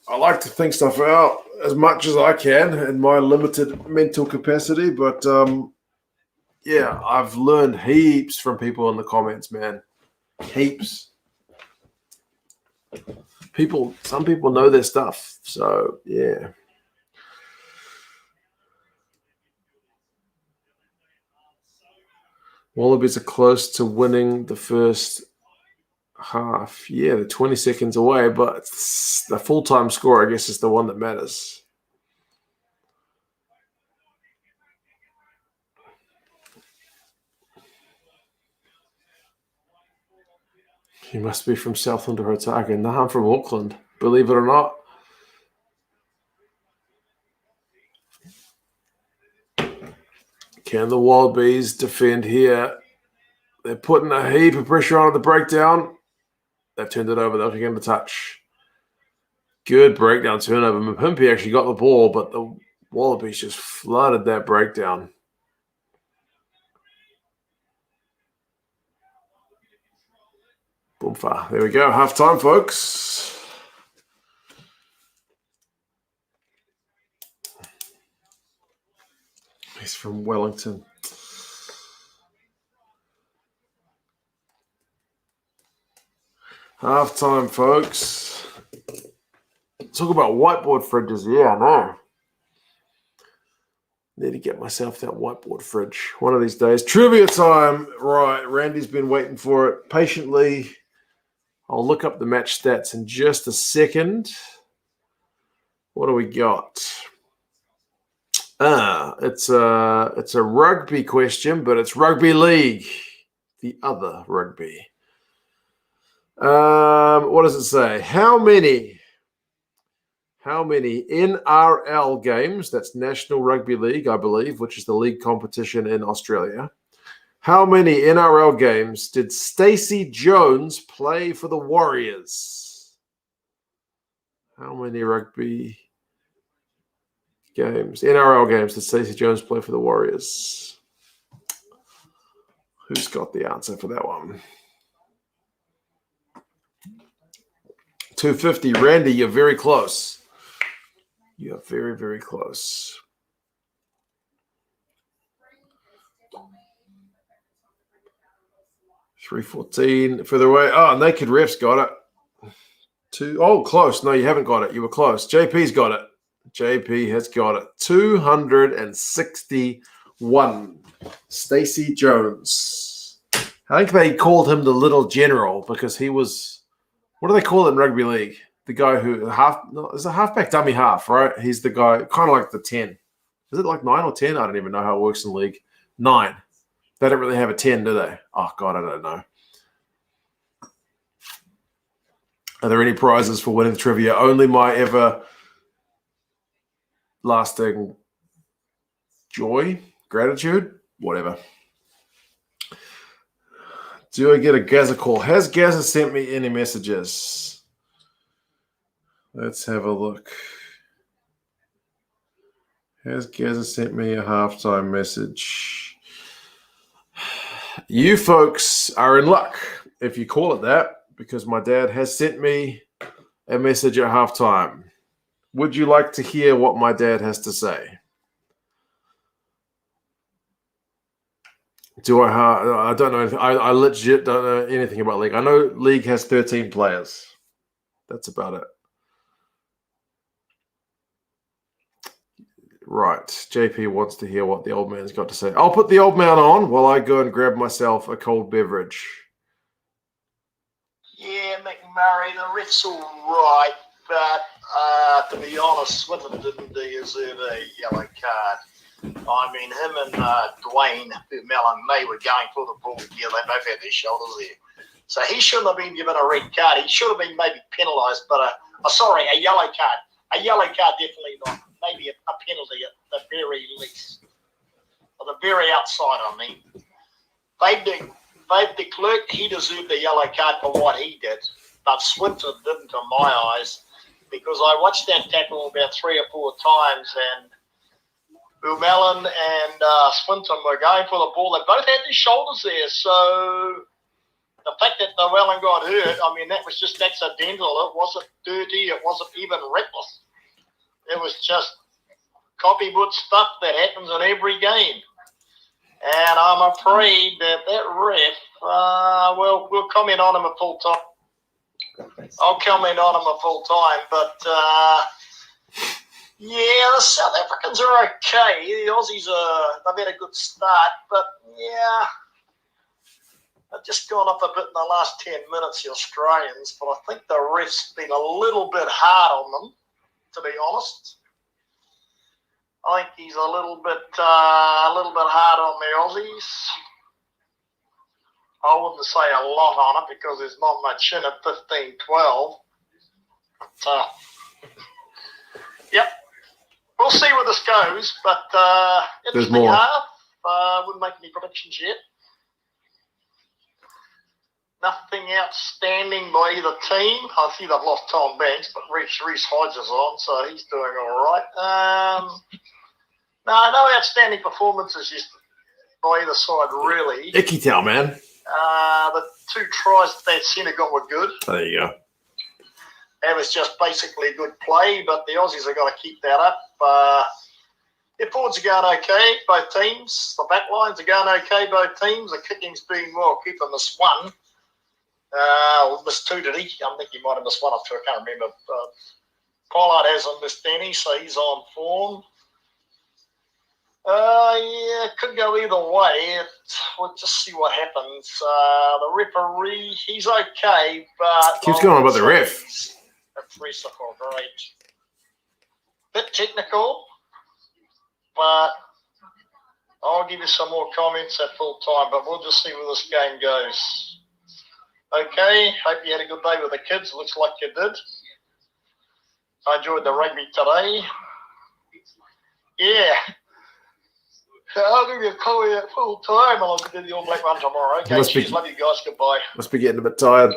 I like to think stuff out as much as I can in my limited mental capacity, but yeah, I've learned heaps from people in the comments, man. Heaps. Some people know their stuff, so yeah. Wallabies are close to winning the first half. Yeah, they're 20 seconds away, but the full-time score, I guess, is the one that matters. You must be from Southland or Otago. No, I'm from Auckland, believe it or not. Can the Wallabies defend here? They're putting a heap of pressure on at the breakdown. They've turned it over. They're getting the touch. Good breakdown turnover. Mpimpi actually got the ball, but the Wallabies just flooded that breakdown. Boomfa. There we go. Half time, folks. He's from Wellington. Half time, folks. Talk about whiteboard fridges. Yeah, I know. Need to get myself that whiteboard fridge one of these days. Trivia time. Right. Randy's been waiting for it patiently. I'll look up the match stats in just a second. What do we got? It's a rugby question, but it's rugby league. The other rugby. What does it say? How many NRL games, that's National Rugby League, I believe, which is the league competition in Australia. How many NRL games did Stacey Jones play for the Warriors? How many rugby games, NRL games, did Stacey Jones play for the Warriors? Who's got the answer for that one? 250. Randy, you're very close. You're very, very close. 314. Further away. Oh, Naked Ref's got it. Close. No, you haven't got it. You were close. JP's got it. JP has got it. 261. Stacey Jones. I think they called him the Little General because he was, what do they call it in rugby league? the guy who is a halfback dummy half, right? He's the guy, kind of like the 10. Is it like 9 or 10? I don't even know how it works in the league. 9. They don't really have a 10, do they? Oh, God, I don't know. Are there any prizes for winning the trivia? Only my everlasting joy, gratitude, whatever. Do I get a Gaza call? Has Gaza sent me any messages? Let's have a look. Has Gaza sent me a halftime message? You folks are in luck, if you call it that, because my dad has sent me a message at halftime. Would you like to hear what my dad has to say? I don't know anything. I legit don't know anything about league. I know league has 13 players. That's about it. Right. JP wants to hear what the old man's got to say. I'll put the old man on while I go and grab myself a cold beverage. Yeah, McMurray, the ref's all right, but to be honest, Swinton didn't deserve a yellow card. I mean, him and Dwayne Mellon, they were going for the ball together. They both had their shoulders there. So he shouldn't have been given a red card. He should have been maybe penalised, but a yellow card. A yellow card, definitely not. Maybe a penalty at the very least. Or the very outside, I mean. They've declared he deserved a yellow card for what he did, but Swinton didn't, in my eyes, because I watched that tackle about 3 or 4 times, and Mellon and Swinton were going for the ball. They both had their shoulders there, so the fact that Llewellyn got hurt, I mean, that was just accidental. It wasn't dirty. It wasn't even reckless. It was just copybook stuff that happens in every game. And I'm afraid that ref, we'll comment on him a full time. I'll comment on him a full time, but yeah, the South Africans are okay. The Aussies they've had a good start, but yeah, they've just gone up a bit in the last 10 minutes, the Australians. But I think the ref's been a little bit hard on them, to be honest. I think he's a little bit hard on the Aussies. I wouldn't say a lot on it because there's not much in it, 15-12. Yep. We'll see where this goes, but interesting half. Wouldn't make any predictions yet. Nothing outstanding by either team. I see they've lost Tom Banks, but Reece Hodge is on, so he's doing all right. No outstanding performances by either side, really. Icky towel, man. The 2 tries that centre got were good. There you go. That was just basically good play, but the Aussies are going to keep that up. Their forwards are going okay, both teams. The back lines are going okay, both teams. The kicking's been, well, Cooper missed 1. Missed 2, did he? I think he might have missed 1 or 2. I can't remember. Pollard hasn't missed any, so he's on form. Yeah, it could go either way. We'll just see what happens. The referee, he's okay, but... Keeps going on about the ref. The refs are great. Bit technical, but I'll give you some more comments at full time, but we'll just see where this game goes. Okay, hope you had a good day with the kids. Looks like you did. I enjoyed the rugby today. Yeah. I'll give you a call at full time and I'll do the All Black one tomorrow. Okay, cheers. Love you guys. Goodbye. Must be getting a bit tired.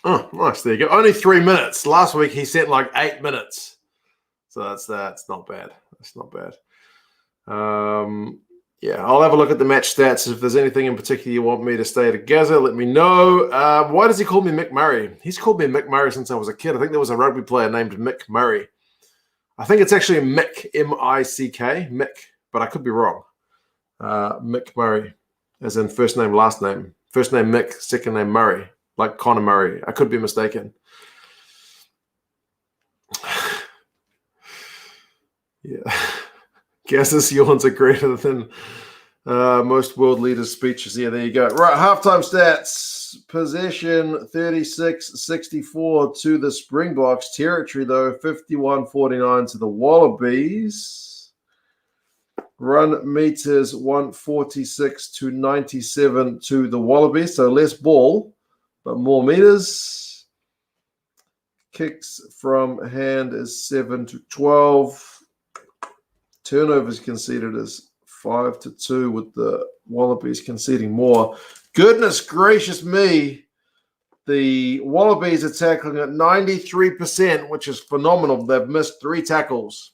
Oh, nice. There you go. Only 3 minutes. Last week he sent like 8 minutes. So that's not bad. That's not bad. Yeah, I'll have a look at the match stats. If there's anything in particular you want me to stay to Gaza, let me know. Why does he call me Mick Murray? He's called me Mick Murray since I was a kid. I think there was a rugby player named Mick Murray. I think it's actually Mick, M-I-C-K, Mick, but I could be wrong. Mick Murray, as in first name, last name. First name Mick, second name Murray, like Conor Murray. I could be mistaken. Yeah. Gaza's yawns are greater than Most world leaders' speeches. Yeah, there you go. Right, halftime stats. Possession 36-64 to the Springboks. Territory, though, 51-49 to the Wallabies. Run meters 146-97 to the Wallabies. So less ball, but more meters. Kicks from hand is 7-12. Turnovers conceded is 5-2, with the Wallabies conceding more. Goodness gracious me. The Wallabies are tackling at 93%, which is phenomenal. They've missed 3 tackles.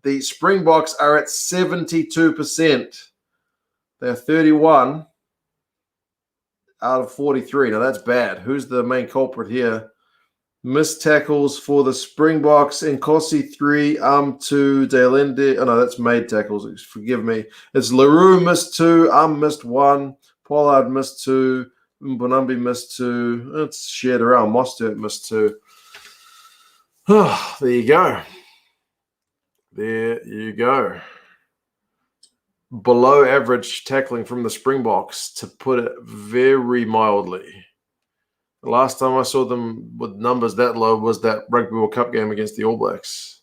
The Springboks are at 72%. They're 31 out of 43. Now, that's bad. Who's the main culprit here? Missed tackles for the Springboks. Nkosi 3, 2, Dalende. Oh, no, that's made tackles. Forgive me. It's LaRue missed 2, missed 1, Pollard missed 2, Mbonambi missed 2. It's shared around. Mostert missed 2. Oh, there you go. There you go. Below average tackling from the Springboks, to put it very mildly. The last time I saw them with numbers that low was that Rugby World Cup game against the All Blacks.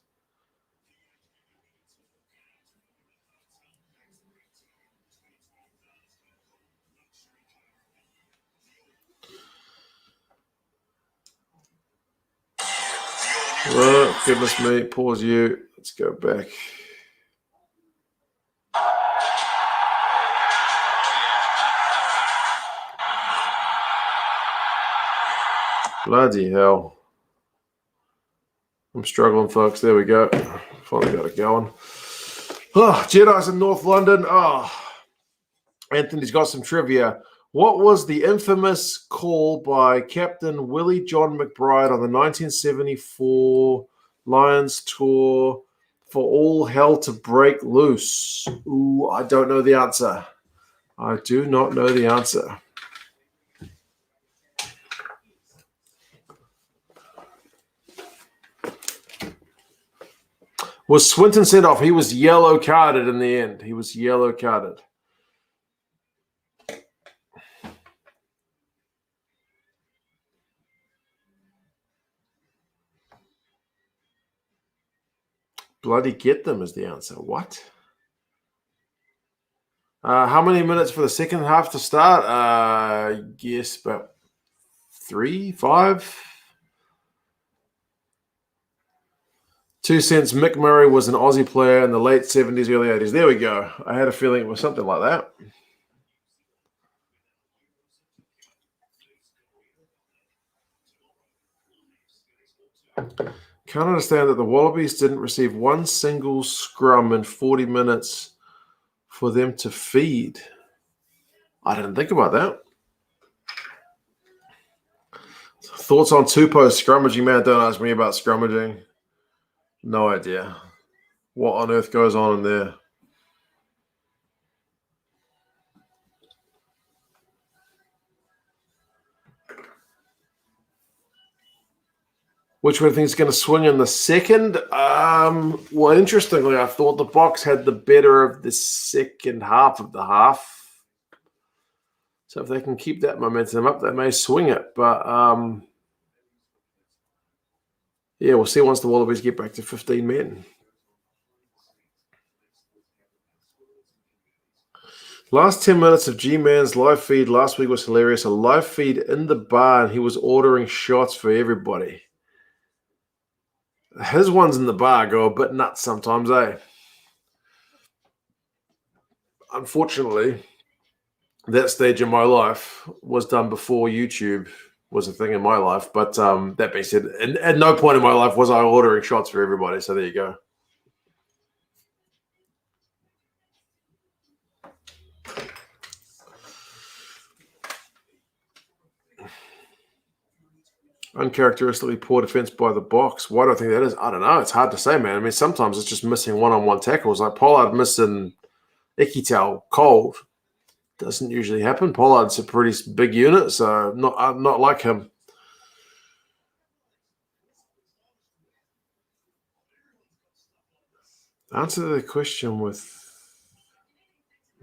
Oh, goodness me. Pause you. Let's go back. Bloody hell. I'm struggling, folks. There we go. Finally got it going. Oh, Jedi's in North London. Oh, Anthony's got some trivia. What was the infamous call by Captain Willie John McBride on the 1974 Lions tour for all hell to break loose? Ooh, I don't know the answer. I do not know the answer. Was Swinton sent off? He was yellow carded in the end. He was yellow carded. Bloody get them is the answer. What? How many minutes for the second half to start? Yes, about 3, 5. 2 cents. Mick Murray was an Aussie player in the late 70s, early 80s. There we go. I had a feeling it was something like that. Can't understand that the Wallabies didn't receive one single scrum in 40 minutes for them to feed. I didn't think about that. Thoughts on two-post scrummaging, man? Don't ask me about scrummaging. No idea. What on earth goes on in there? Which one do you think is going to swing in the second? Well, interestingly, I thought the Boks had the better of the second half of the half. So if they can keep that momentum up, they may swing it. But, yeah, we'll see once the Wallabies get back to 15 men. Last 10 minutes of G-Man's live feed last week was hilarious. A live feed in the bar, and he was ordering shots for everybody. His ones in the bar go a bit nuts sometimes, eh? Unfortunately, that stage in my life was done before YouTube was a thing in my life. But that being said, at no point in my life was I ordering shots for everybody. So there you go. Uncharacteristically poor defense by the Boks. Why do I think that is? I don't know. It's hard to say, man. I mean, sometimes it's just missing one-on-one tackles. Like Pollard missing Ikitau cold. Doesn't usually happen. Pollard's a pretty big unit, so not like him. Answer the question with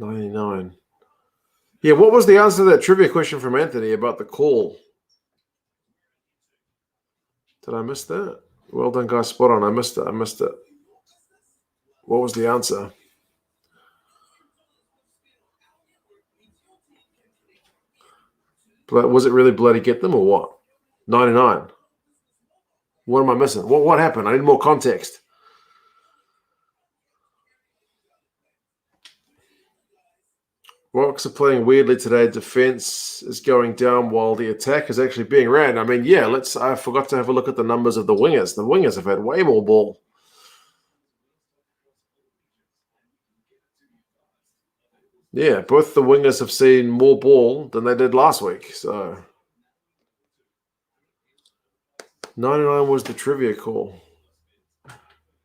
99. Yeah, what was the answer to that trivia question from Anthony about the call? Did I miss that? Well done, guys. Spot on. I missed it. What was the answer? Was it really bloody get them or what? 99. What am I missing? What happened? I need more context. Rocks are playing weirdly today. Defense is going down while the attack is actually being ran. I mean, yeah, I forgot to have a look at the numbers of the wingers. The wingers have had way more ball. Yeah, both the wingers have seen more ball than they did last week. So 99 was the trivia call.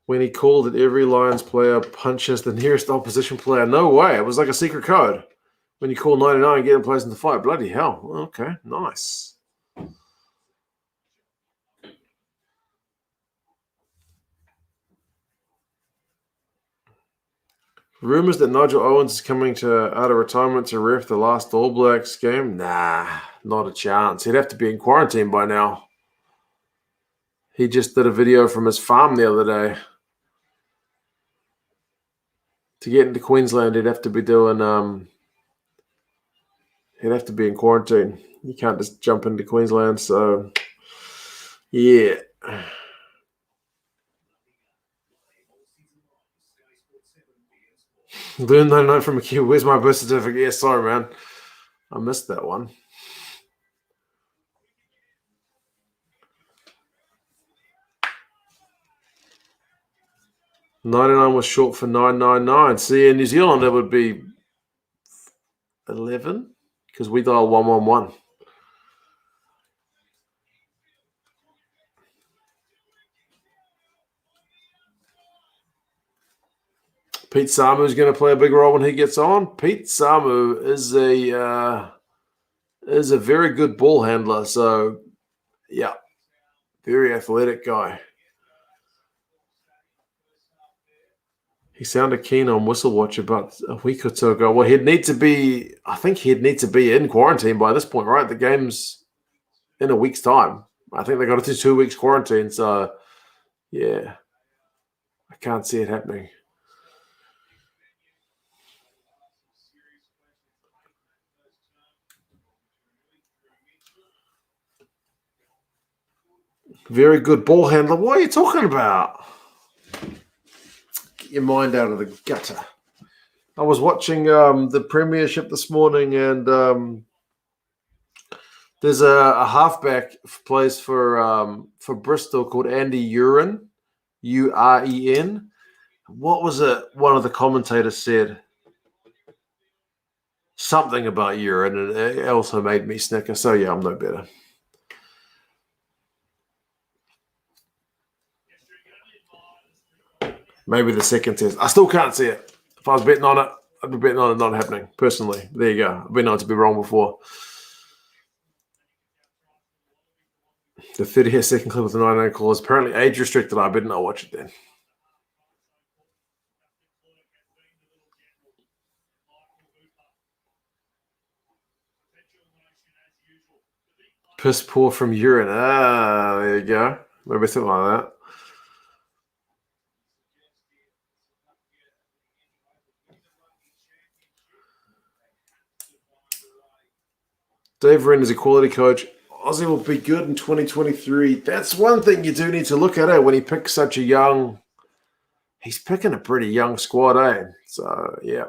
When he called it, every Lions player punches the nearest opposition player. No way. It was like a secret code. When you call 99, get him plays in the fight. Bloody hell. Okay, nice. Rumors that Nigel Owens is coming out of retirement to ref the last All Blacks game? Nah, not a chance. He'd have to be in quarantine by now. He just did a video from his farm the other day. To get into Queensland, he'd have to be doing he'd have to be in quarantine. You can't just jump into Queensland, so yeah. Learn 99 from a kid. Where's my birth certificate? Yeah, sorry, man. I missed that one. $99 was short for 999. See, in New Zealand, it would be 11 because we dial 111. Pete Samu is going to play a big role when he gets on. Pete Samu is a very good ball handler. So, yeah, very athletic guy. He sounded keen on Whistle Watch about a week or two ago. Well, I think he'd need to be in quarantine by this point, right? The game's in a week's time. I think they got to do 2 weeks quarantine. So, yeah, I can't see it happening. Very good ball handler. What are you talking about? Get your mind out of the gutter. I was watching the Premiership this morning, and there's a halfback plays for Bristol called Andy Uren, Uren. What was it? One of the commentators said something about Uren, and it also made me snicker. So yeah, I'm no better. Maybe the second test. I still can't see it. If I was betting on it, I'd be betting on it not happening, personally. There you go. I've been known to be wrong before. The 30-second clip with the 99 call is apparently age restricted. I better not watch it then. Piss poor from urine. Ah, there you go. Maybe something like that. Dave Wren is a quality coach. Aussie will be good in 2023. That's one thing you do need to look at when he picks such a young. He's picking a pretty young squad, So, yeah.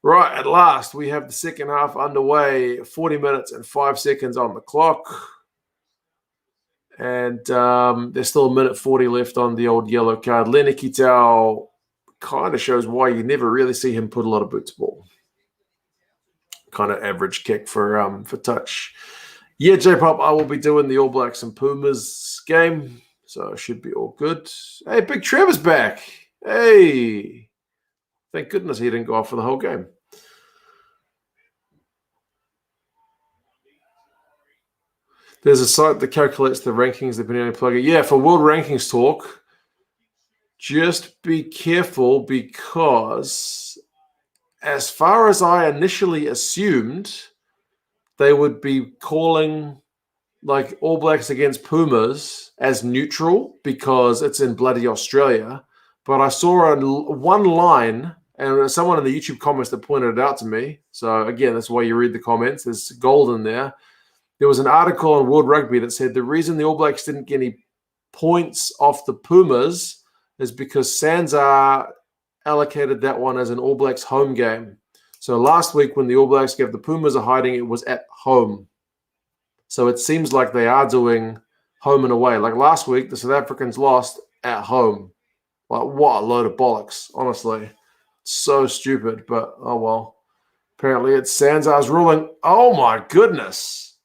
Right, at last, we have the second half underway. 40 minutes and 5 seconds on the clock. And there's still a minute 40 left on the old yellow card. Lenny Kitao kind of shows why you never really see him put a lot of boots ball. Kind of average kick for touch. Yeah, J-Pop, I will be doing the All Blacks and Pumas game, so it should be all good. Hey, Big Trevor's back. Hey. Thank goodness he didn't go off for the whole game. There's a site that calculates the rankings depending on your plugin. Yeah, for World Rankings Talk, just be careful because as far as I initially assumed, they would be calling like All Blacks against Pumas as neutral because it's in bloody Australia. But I saw one line, and someone in the YouTube comments that pointed it out to me. So again, that's why you read the comments. There's gold in there. There was an article on World Rugby that said the reason the All Blacks didn't get any points off the Pumas is because Sanzar allocated that one as an All Blacks home game. So last week when the All Blacks gave the Pumas a hiding, it was at home. So it seems like they are doing home and away. Like last week, the South Africans lost at home. Like, what a load of bollocks, honestly. So stupid, but oh well. Apparently it's Sanzar's ruling. Oh my goodness.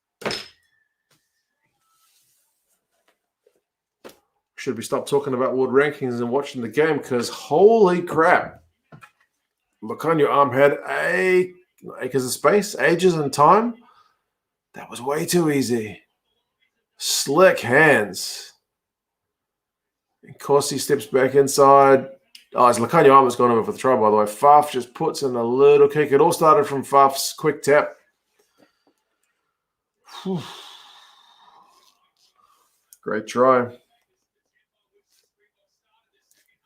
Should we stop talking about world rankings and watching the game? Because holy crap. Look on your arm had acres of space, ages and time. That was way too easy. Slick hands. And Corsi steps back inside. Oh, it's Lacania Armour's gone over for the try, by the way. Faf just puts in a little kick. It all started from Faf's quick tap. Whew. Great try.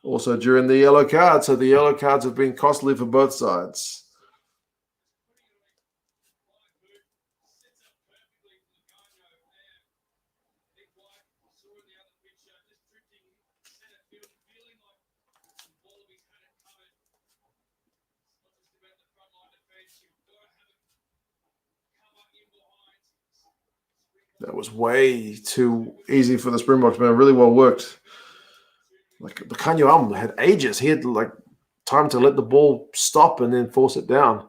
Also during the yellow card. So the yellow cards have been costly for both sides. That was way too easy for the Springboks, man. Really well worked. Like the Kanyuam had ages. He had like time to let the ball stop and then force it down.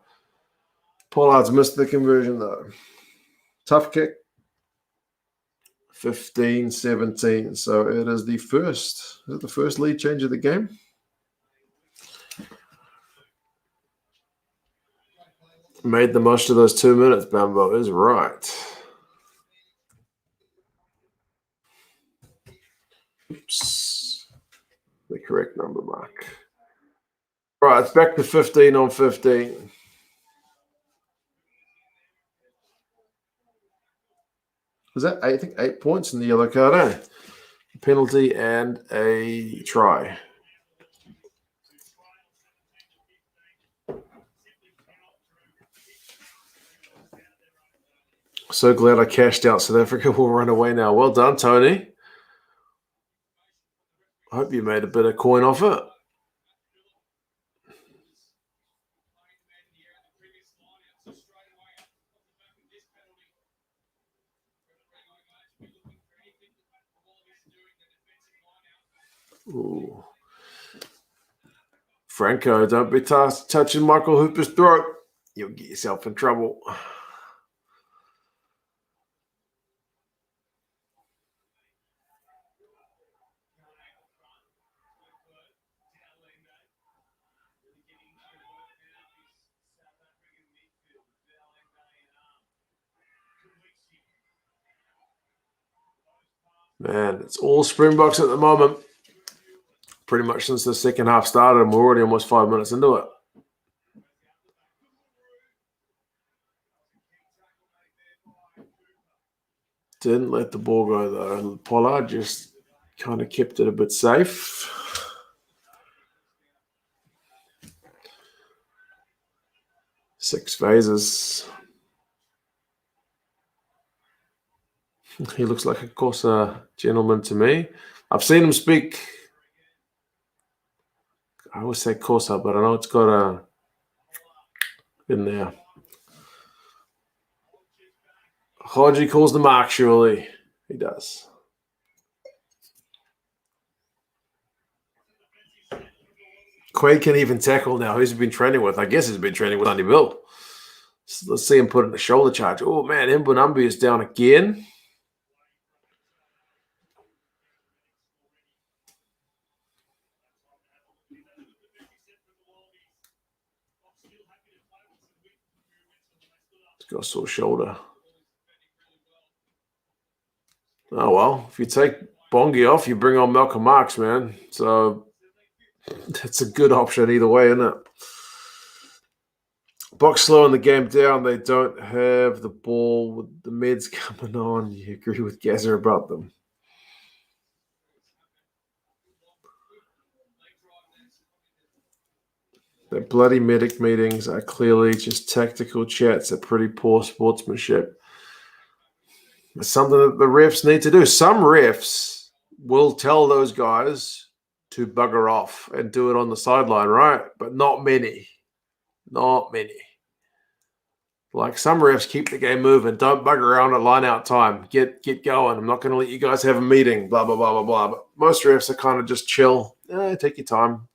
Pollard's missed the conversion though. Tough kick. 15-17. So it is the first. Is it the first lead change of the game? Made the most of those 2 minutes, Bambo is right. Oops. The correct number, Mark. Right, it's back to 15-15. Was that, I think, 8 points in the yellow card, eh? A penalty and a try. So glad I cashed out. South Africa will run away now. Well done, Tony. I hope you made a bit of coin off it. Ooh. Franco, don't be touching Michael Hooper's throat. You'll get yourself in trouble. Man, it's all Springboks at the moment. Pretty much since the second half started, and we're already almost 5 minutes into it. Didn't let the ball go, though. Pollard just kind of kept it a bit safe. Six phases. He looks like, of course, a gentleman to me. I've seen him speak. I always say Corsa, but I know it's got a in there. Hodgie calls the mark, surely. He does. Quaid can even tackle now. Who's he been training with? I guess he's been training with Andy Bill. So let's see him put in a shoulder charge. Oh, man, Mbunambi is down again. Got a sore shoulder. Oh, well, if you take Bongi off, you bring on Malcolm Marks, man. So that's a good option either way, isn't it? Box slowing the game down. They don't have the ball with the meds coming on. You agree with Gazza about them? The bloody medic meetings are clearly just tactical chats. Are pretty poor sportsmanship. It's something that the refs need to do. Some refs will tell those guys to bugger off and do it on the sideline, right? But not many. Not many. Like some refs keep the game moving. Don't bug around at line out time. Get going. I'm not going to let you guys have a meeting. Blah, blah, blah, blah, blah. But most refs are kind of just chill. Take your time.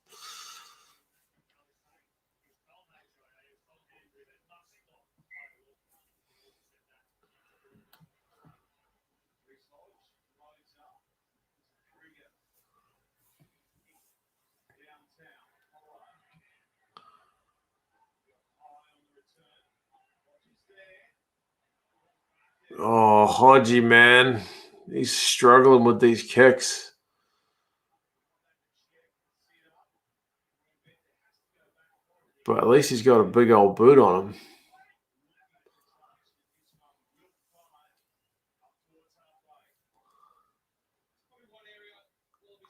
Oh, Hodgie, man. He's struggling with these kicks. But at least he's got a big old boot on him.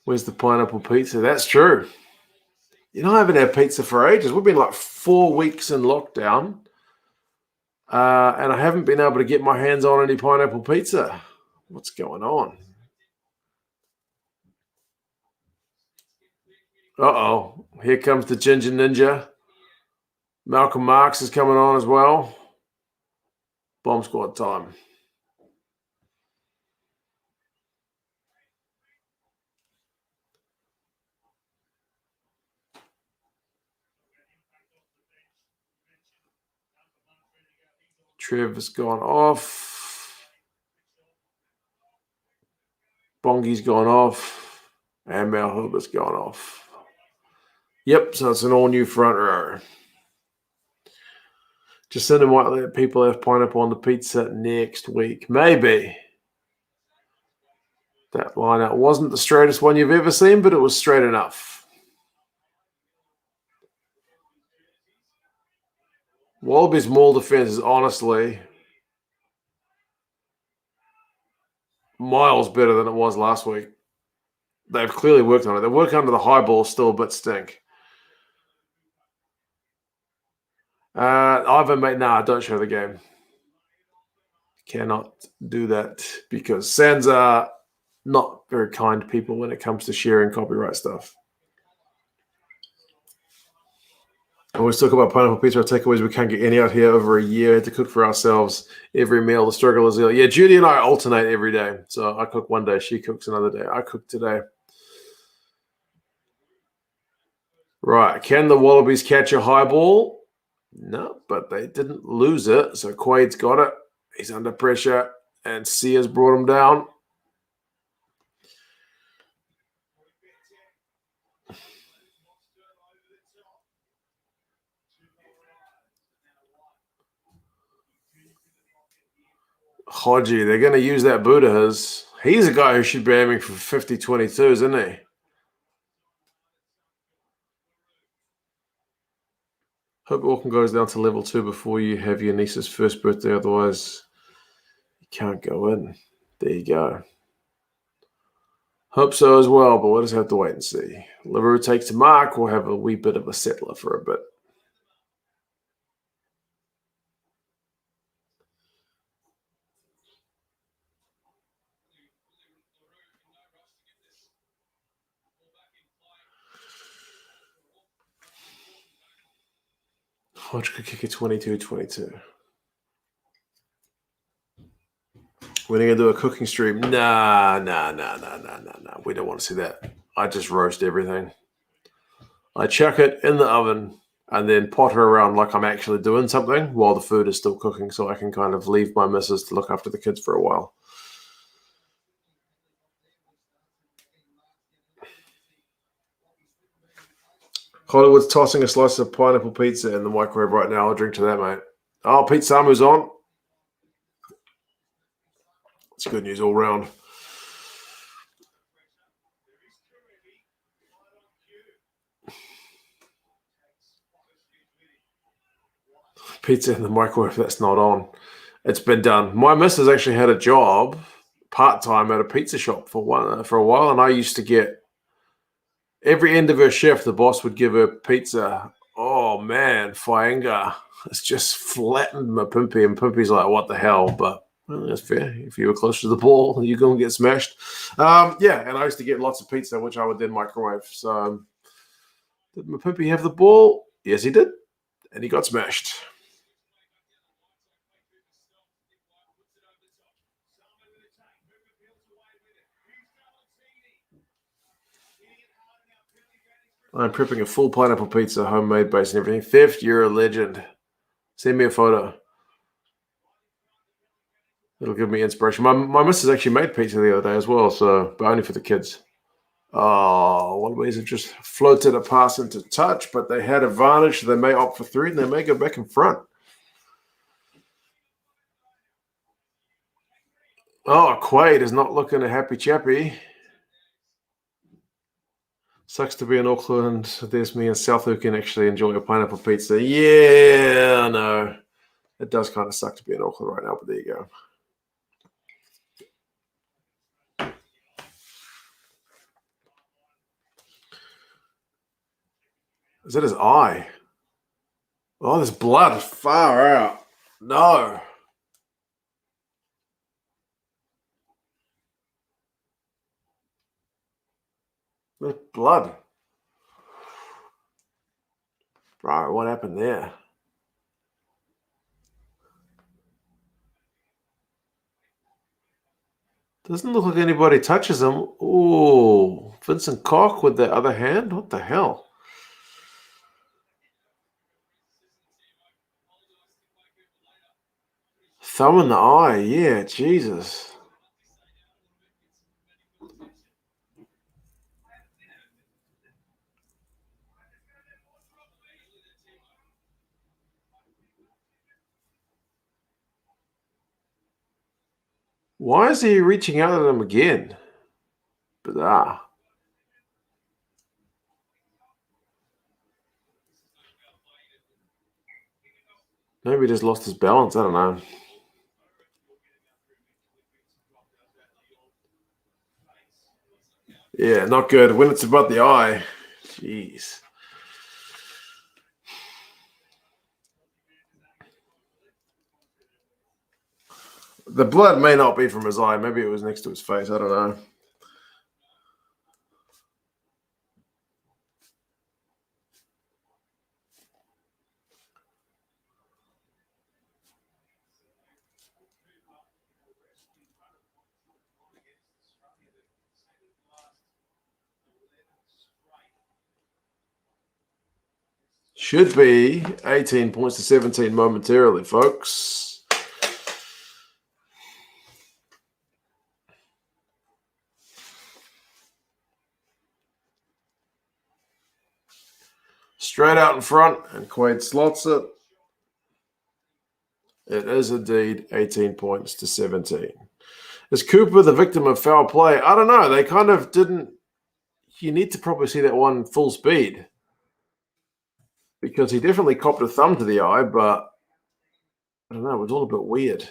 Where's the pineapple pizza? That's true. You know, I haven't had pizza for ages. We've been like 4 weeks in lockdown. And I haven't been able to get my hands on any pineapple pizza. What's going on? Uh-oh. Here comes the Ginger Ninja. Malcolm Marx is coming on as well. Bomb squad time. Trev has gone off. Bongi's gone off. And Malhuber's gone off. Yep, so it's an all-new front row. Jacinda might let people have pineapple on the pizza next week. Maybe. That lineup wasn't the straightest one you've ever seen, but it was straight enough. Wallabies maul defense is honestly miles better than it was last week. They've clearly worked on it. They work under the high ball still a bit stink. Ivan, mate, don't show the game. Cannot do that because Sands are not very kind people when it comes to sharing copyright stuff. I always talk about pineapple pizza takeaways. We can't get any out here over a year. Had to cook for ourselves every meal. The struggle is real. Yeah, Judy and I alternate every day. So I cook one day, she cooks another day. I cook today. Right. Can the Wallabies catch a high ball? No, but they didn't lose it. So Quade's got it. He's under pressure. And Sears brought him down. Hodgie, they're going to use that boot of his. He's a guy who should be aiming for 50-22s, isn't he? Hope Auckland goes down to level 2 before you have your niece's first birthday. Otherwise, you can't go in. There you go. Hope so as well, but we'll just have to wait and see. Liveroo takes to mark. We'll have a wee bit of a settler for a bit. Hodge could kick a 22-22. We're going to do a cooking stream. Nah. We don't want to see that. I just roast everything. I chuck it in the oven and then potter around like I'm actually doing something while the food is still cooking so I can kind of leave my missus to look after the kids for a while. Hollywood's tossing a slice of pineapple pizza in the microwave right now. I'll drink to that, mate. Oh, Pete Samu's on. It's good news all round. Pizza in the microwave, that's not on. It's been done. My missus actually had a job part-time at a pizza shop for a while, and I used to get every end of her shift, the boss would give her pizza. Oh man, Faenga. It's just flattened my Pimpy, and Pimpy's like, what the hell? But well, that's fair. If you were close to the ball, you're going to get smashed. Yeah, and I used to get lots of pizza, which I would then microwave. So did my Pimpy have the ball? Yes, he did. And he got smashed. I'm prepping a full pineapple pizza, homemade base and everything. Theft, you're a legend. Send me a photo. It'll give me inspiration. My missus actually made pizza the other day as well, so but only for the kids. Oh, Wallabies have just floated a pass into touch, but they had advantage. So they may opt for 3, and they may go back in front. Oh, Quaid is not looking a happy chappy. Sucks to be in Auckland. There's me in South who can actually enjoy a pineapple pizza. Yeah, I know. It does kind of suck to be in Auckland right now, but there you go. Is that his eye? Oh, there's blood far out. No. There's blood. Right, what happened there? Doesn't look like anybody touches him. Oh, Vincent Koch with the other hand? What the hell? Thumb in the eye. Yeah, Jesus. Why is he reaching out at him again? Bizarre. Maybe he just lost his balance. I don't know. Yeah, not good. When it's about the eye. Jeez. The blood may not be from his eye. Maybe it was next to his face. I don't know. Should be 18 points to 17 momentarily, folks. Straight out in front, and Quaid slots it. It is indeed 18 points to 17. Is Cooper the victim of foul play? I don't know. They kind of didn't. You need to probably see that one full speed because he definitely copped a thumb to the eye, but I don't know. It was all a bit weird.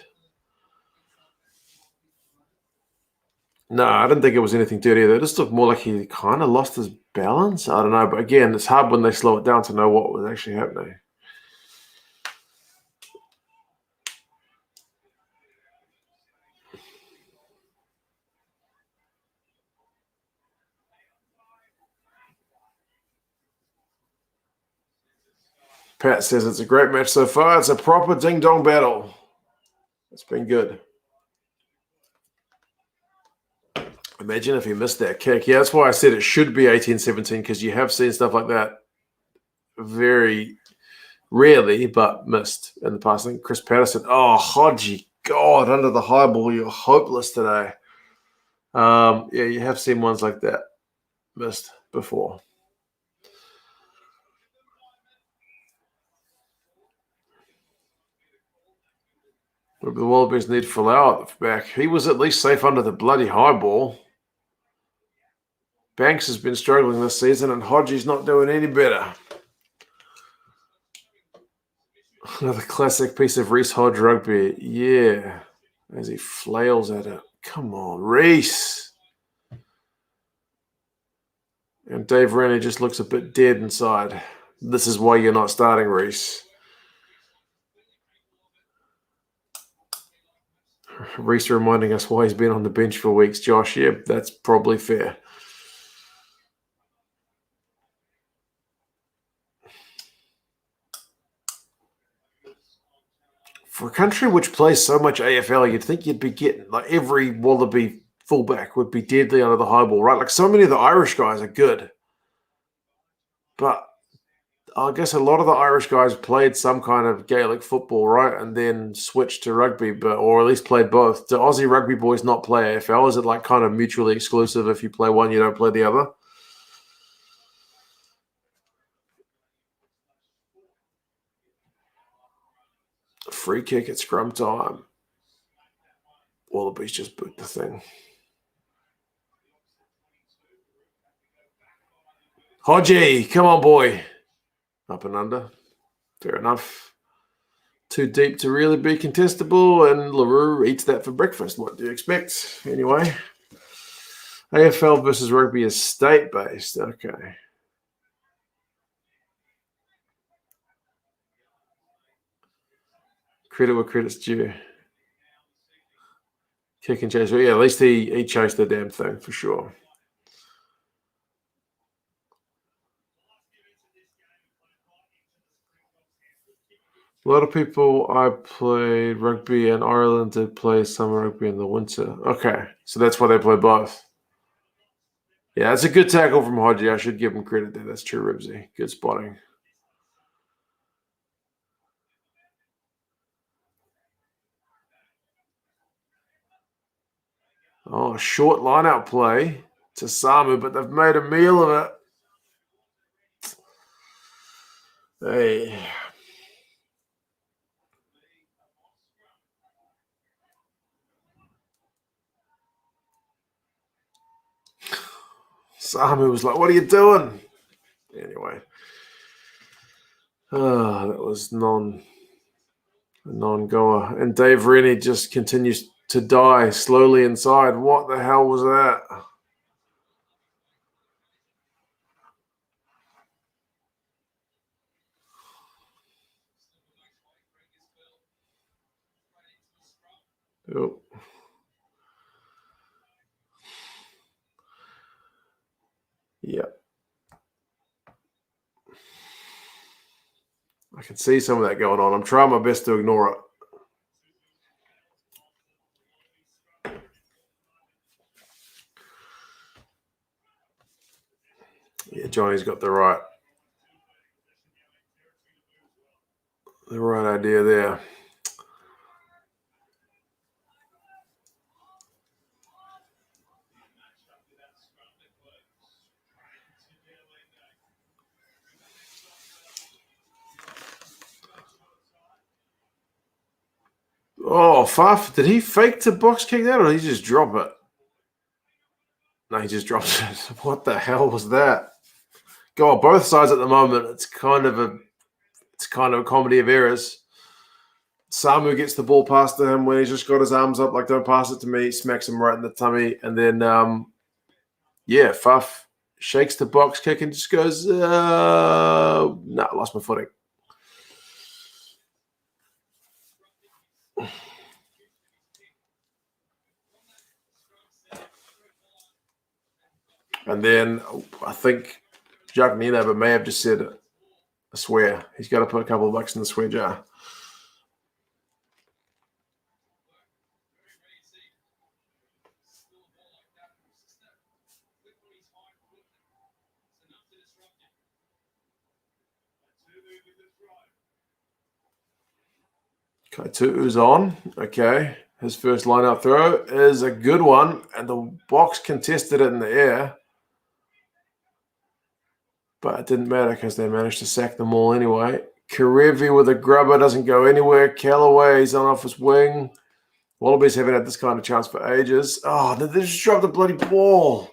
No, I didn't think it was anything dirty. It just looked more like he kind of lost his balance. I don't know. But again, it's hard when they slow it down to know what was actually happening. Pat says it's a great match so far. It's a proper ding-dong battle. It's been good. Imagine if he missed that kick. Yeah, that's why I said it should be 18-17 because you have seen stuff like that very rarely, but missed in the past. I think Chris Patterson. Oh, Hodgie. God, under the high ball, you're hopeless today. Yeah, you have seen ones like that missed before. The Wallabies need Folau at the back. He was at least safe under the bloody high ball. Banks has been struggling this season, and Hodgie's not doing any better. Another classic piece of Reese Hodge rugby. Yeah. As he flails at it. Come on, Reese. And Dave Rennie just looks a bit dead inside. This is why you're not starting, Reese. Reese reminding us why he's been on the bench for weeks, Josh. Yeah, that's probably fair. For a country which plays so much AFL, you'd think you'd be getting, like, every Wallaby fullback would be deadly under the high ball, right? Like, so many of the Irish guys are good. But I guess a lot of the Irish guys played some kind of Gaelic football, right? And then switched to rugby, or at least played both. Do Aussie rugby boys not play AFL? Is it like kind of mutually exclusive? If you play one, you don't play the other? Free kick at scrum time. Wallabies just boot the thing. Hodgie, come on, boy. Up and under. Fair enough. Too deep to really be contestable, and LaRue eats that for breakfast. What do you expect? Anyway, AFL versus rugby is state-based. Okay. Credit where credit's due. Kick and chase. Well, yeah, at least he chased the damn thing for sure. A lot of people I played rugby in Ireland did play summer rugby in the winter. Okay, so that's why they play both. Yeah, it's a good tackle from Hodgie. I should give him credit there. That's true, Ribsy. Good spotting. Oh, short line-out play to Samu, but they've made a meal of it. Hey. Samu was like, what are you doing? Anyway. That was non-goer. And Dave Rennie just continues to die slowly inside. What the hell was that? Oh. Yeah. I can see some of that going on. I'm trying my best to ignore it. Yeah, Johnny's got the right idea there. Oh, Faf, did he fake to box kick that, or did he just drop it? No, he just dropped it. What the hell was that? Go on both sides at the moment. It's kind of a comedy of errors. Samu gets the ball past to him when he's just got his arms up, like, don't pass it to me, smacks him right in the tummy, and then Faf shakes the box kick and just goes, lost my footing. And then I think Jack Nina may have just said a swear. He's got to put a couple of bucks in the swear jar. Kaitu'u's on. Okay. His first line-out throw is a good one, and the box contested it in the air. But it didn't matter because they managed to sack them all anyway. Karevi with a grubber doesn't go anywhere. Callaway's on off his wing. Wallabies haven't had this kind of chance for ages. Oh, they just dropped the bloody ball.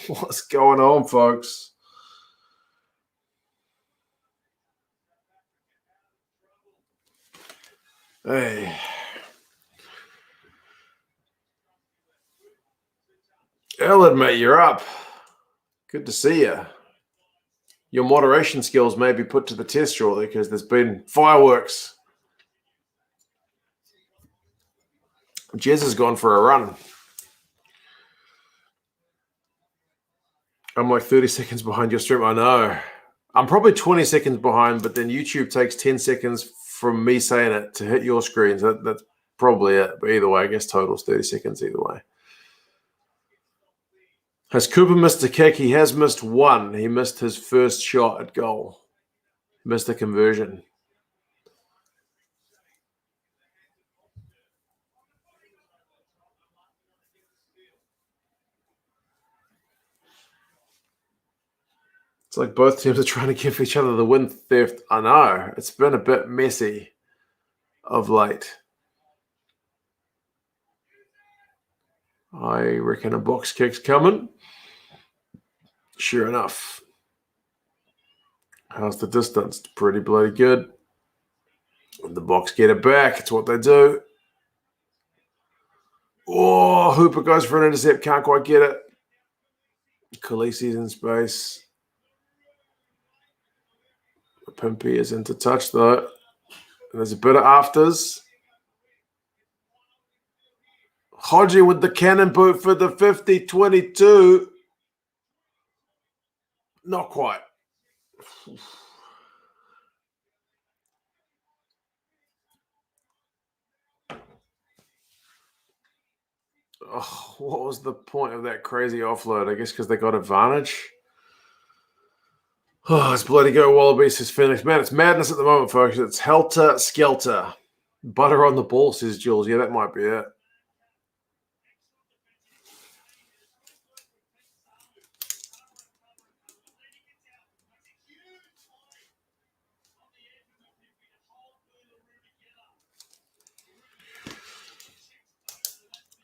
What's going on, folks? Hey. Ellen, mate, you're up. Good to see you. Your moderation skills may be put to the test shortly because there's been fireworks. Jez has gone for a run. I'm like 30 seconds behind your stream. I know. I'm probably 20 seconds behind, but then YouTube takes 10 seconds from me saying it to hit your screens. That's probably it. But either way, I guess total's 30 seconds either way. Has Cooper missed a kick? He has missed one. He missed his first shot at goal. Missed a conversion. It's like both teams are trying to give each other the win theft. I know. It's been a bit messy of late. I reckon a box kick's coming. Sure enough. How's the distance? Pretty bloody good. The box get it back. It's what they do. Oh, Hooper goes for an intercept. Can't quite get it. Khaleesi's in space. Pimpy is into touch, though. And there's a bit of afters. Hodgie with the cannon boot for the 50-22. Not quite. Oh, what was the point of that crazy offload? I guess because they got advantage. Oh, it's bloody go Wallabies, says Phoenix. Man, it's madness at the moment, folks. It's helter skelter. Butter on the ball, says Jules. Yeah, that might be it.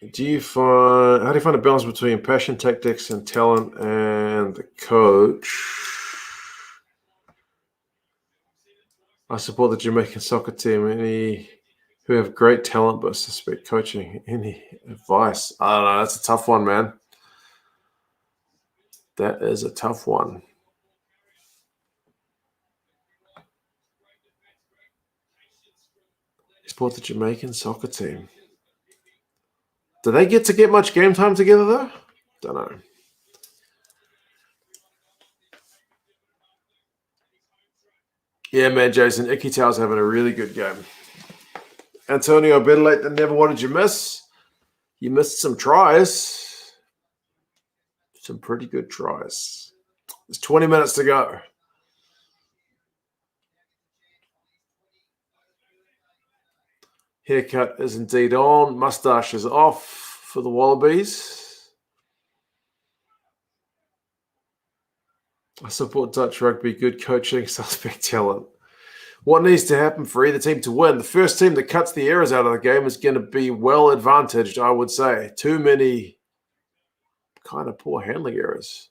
How do you find a balance between passion, tactics, and talent and the coach? I support the Jamaican soccer team. Any who have great talent but suspect coaching. Any advice? I don't know. That's a tough one, man. That is a tough one. I support the Jamaican soccer team. Do they get much game time together, though? Don't know. Yeah, man, Jason. Icky Tao's having a really good game. Antonio, better late than never. What did you miss? You missed some tries. Some pretty good tries. There's 20 minutes to go. Haircut is indeed on. Mustache is off for the Wallabies. I support Dutch rugby. Good coaching, suspect talent. What needs to happen for either team to win? The first team that cuts the errors out of the game is going to be well advantaged, I would say. Too many kind of poor handling errors.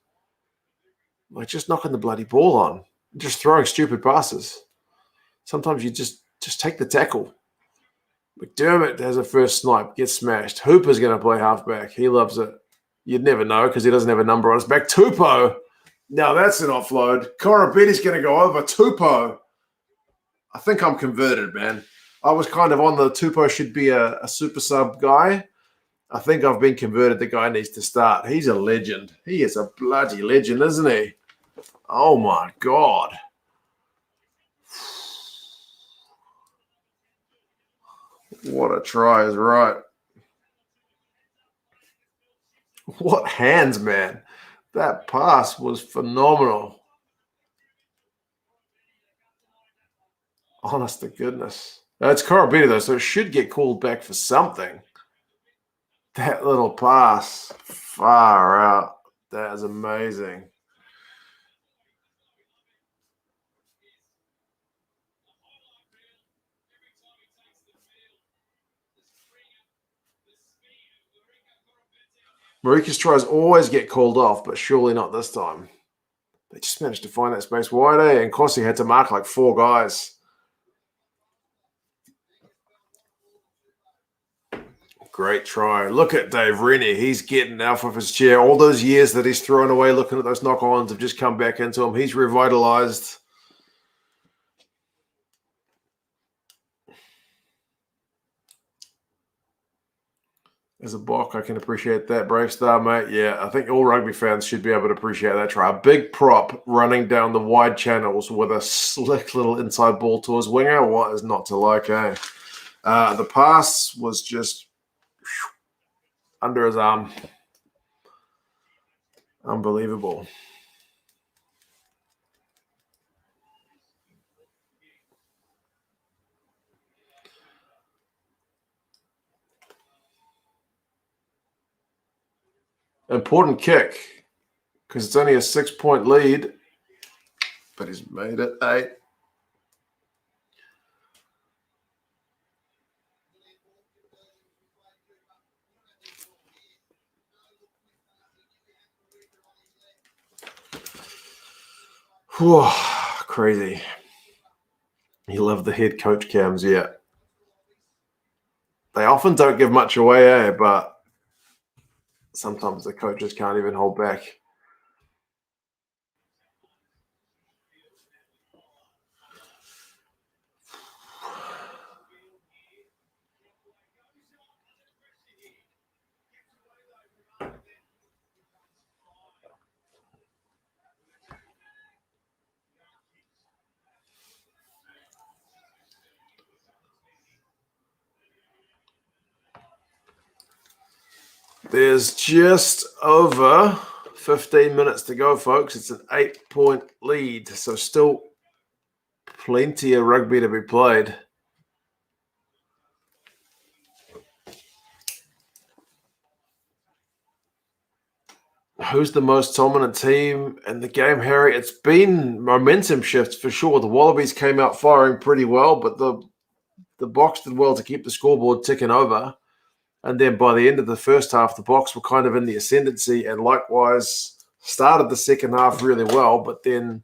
Like just knocking the bloody ball on. Just throwing stupid passes. Sometimes you just take the tackle. McDermott has a first snipe, gets smashed. Hooper's going to play halfback. He loves it. You'd never know because he doesn't have a number on his back. Tupou. Now that's an offload. Korobeti's going to go over. Tupou. I think I'm converted, man. I was kind of on the Tupou should be a super sub guy. I think I've been converted. The guy needs to start. He's a legend. He is a bloody legend, isn't he? Oh, my God. What a try is right. What hands, man. That pass was phenomenal. Honest to goodness. It's Korobeti, though, so it should get called back for something. That little pass. Far out. That is amazing. Marika's tries always get called off, but surely not this time. They just managed to find that space wide, and Kossi had to mark like 4 guys. Great try. Look at Dave Rennie. He's getting off of his chair. All those years that he's thrown away looking at those knock-ons have just come back into him. He's revitalized. As a Bok, I can appreciate that. Brave Star, mate. Yeah, I think all rugby fans should be able to appreciate that try. A big prop running down the wide channels with a slick little inside ball to his winger. What is not to like, eh? The pass was just under his arm. Unbelievable. Important kick because it's only a 6-point lead, but he's made it 8. Whew, crazy. You love the head coach cams, yeah. They often don't give much away, eh? But sometimes the coaches can't even hold back. There's just over 15 minutes to go, folks. It's an 8-point lead, so still plenty of rugby to be played. Who's the most dominant team in the game, Harry? It's been momentum shifts for sure. The Wallabies came out firing pretty well, but the Boks did well to keep the scoreboard ticking over. And then by the end of the first half, the Boks were kind of in the ascendancy and likewise started the second half really well, but then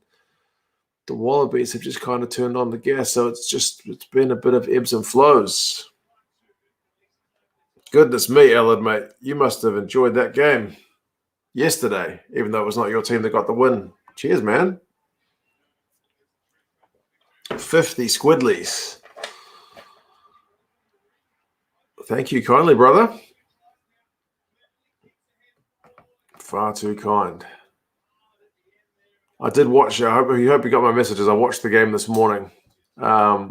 the Wallabies have just kind of turned on the gas. So it's been a bit of ebbs and flows. Goodness me, Ellen, mate. You must have enjoyed that game yesterday, even though it was not your team that got the win. Cheers, man. 50 squidlies. Thank you kindly, brother. Far too kind. I did watch. I hope you got my messages. I watched the game this morning.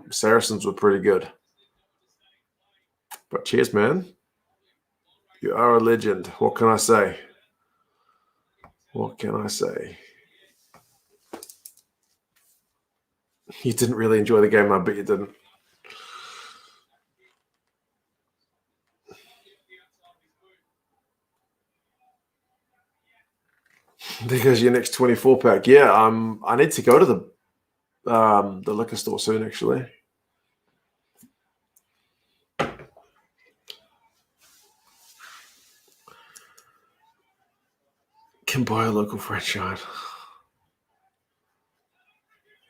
Saracens were pretty good. But cheers, man. You are a legend. What can I say? What can I say? You didn't really enjoy the game. I bet you didn't. Because your next 24-pack. Yeah, I need to go to the liquor store soon, actually. Can buy a local franchise.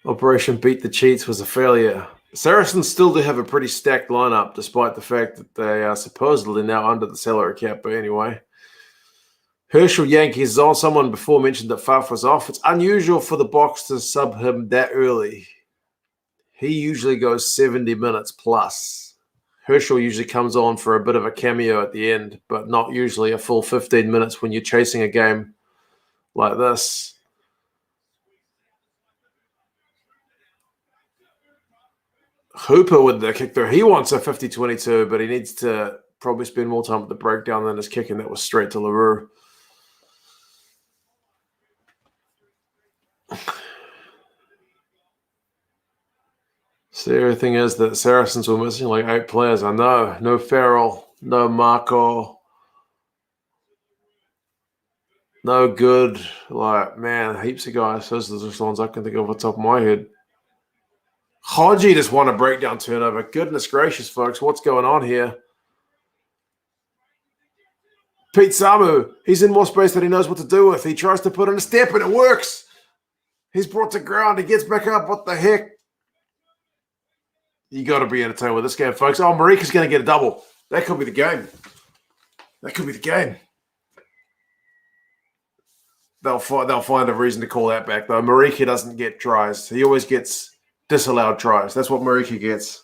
Operation Beat the Cheats was a failure. Saracens still do have a pretty stacked lineup, despite the fact that they are supposedly now under the salary cap. But anyway, Herschel Yankees is on. Someone before mentioned that Faf was off. It's unusual for the Boks to sub him that early. He usually goes 70 minutes plus. Herschel usually comes on for a bit of a cameo at the end, but not usually a full 15 minutes when you're chasing a game like this. Hooper with the kick there. He wants a 50-22, but he needs to probably spend more time at the breakdown than his kicking. That was straight to LaRue. Scary thing is that Saracens were missing like 8 players. I know. No Farrell, no Marco, no Good. Like, man, heaps of guys. Those are just the ones I can think of off the top of my head. Hodgie just won a breakdown turnover. Goodness gracious, folks. What's going on here? Pete Samu, he's in more space than he knows what to do with. He tries to put in a step and it works. He's brought to ground. He gets back up. What the heck? You got to be entertained with this game, folks. Oh, Marika's going to get a double. That could be the game. That could be the game. They'll find a reason to call that back, though. Marika doesn't get tries. He always gets disallowed tries. That's what Marika gets.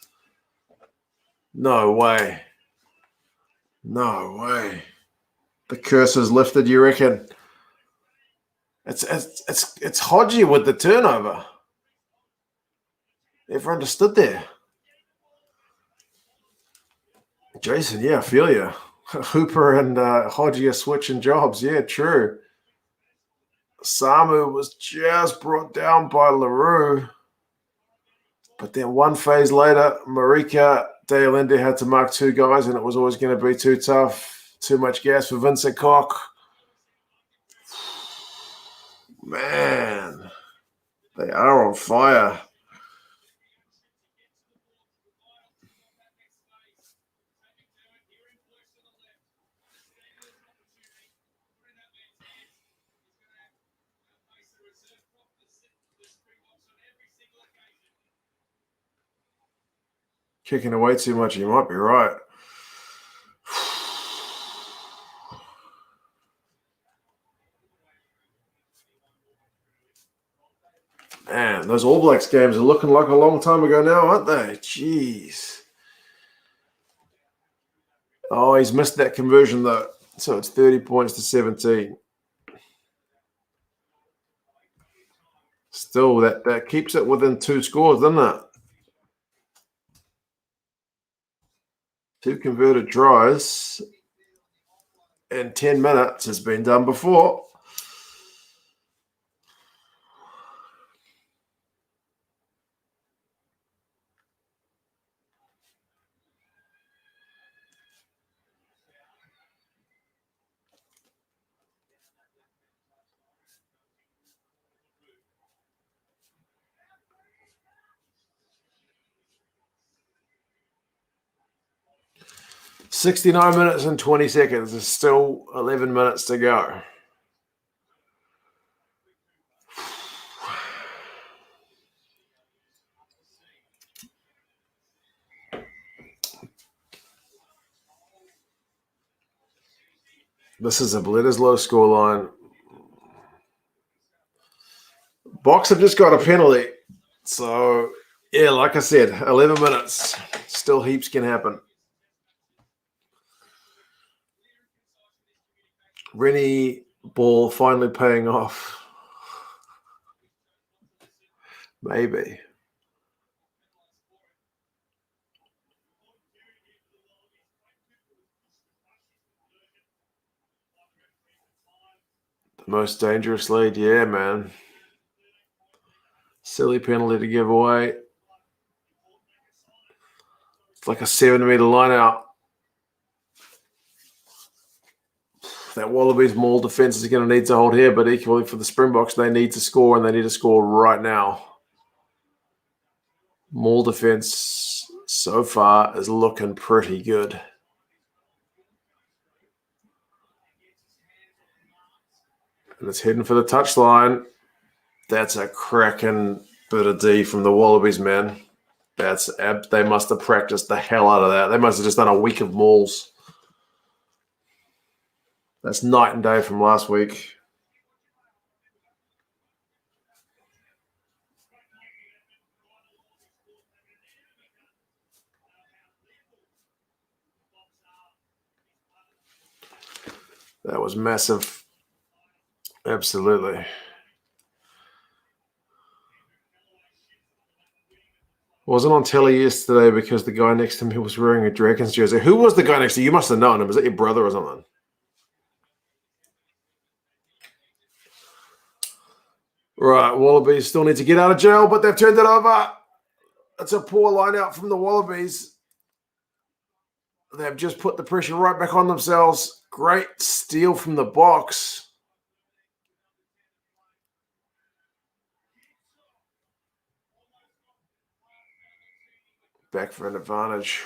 No way. No way. The curse is lifted, you reckon? It's Hodgie with the turnover. Everyone just stood there. Jason, yeah, I feel you. Hooper and Hodgie are switching jobs. Yeah, true. Samu was just brought down by LaRue. But then one phase later, Marika Deolinde had to mark two guys, and it was always going to be too tough. Too much gas for Vincent Koch. Man, they are on fire. Kicking away too much, you might be right. Man, those All Blacks games are looking like a long time ago now, aren't they? Jeez. Oh, he's missed that conversion, though. So it's 30 points to 17. Still, that keeps it within two scores, doesn't it? Two converted tries in 10 minutes has been done before. $69 minutes and 20 seconds. There's still 11 minutes to go. This is a Bledisloe scoreline. Box have just got a penalty. So, yeah, like I said, 11 minutes. Still heaps can happen. Rennie ball finally paying off. Maybe. The most dangerous lead, yeah, man. Silly penalty to give away. It's like a 7-meter line out. That Wallabies maul defense is going to need to hold here, but equally for the Springboks, they need to score, and they need to score right now. Maul defense so far is looking pretty good. And it's heading for the touchline. That's a cracking bit of D from the Wallabies, man. They must have practiced the hell out of that. They must have just done a week of mauls. That's night and day from last week. That was massive. Absolutely. Wasn't on telly yesterday because the guy next to me was wearing a Dragons jersey. Who was the guy next to you? You must have known him. Was that your brother or something? Right, Wallabies still need to get out of jail, but they've turned it over. It's a poor line out from the Wallabies. They've just put the pressure right back on themselves. Great steal from the box. Back for an advantage.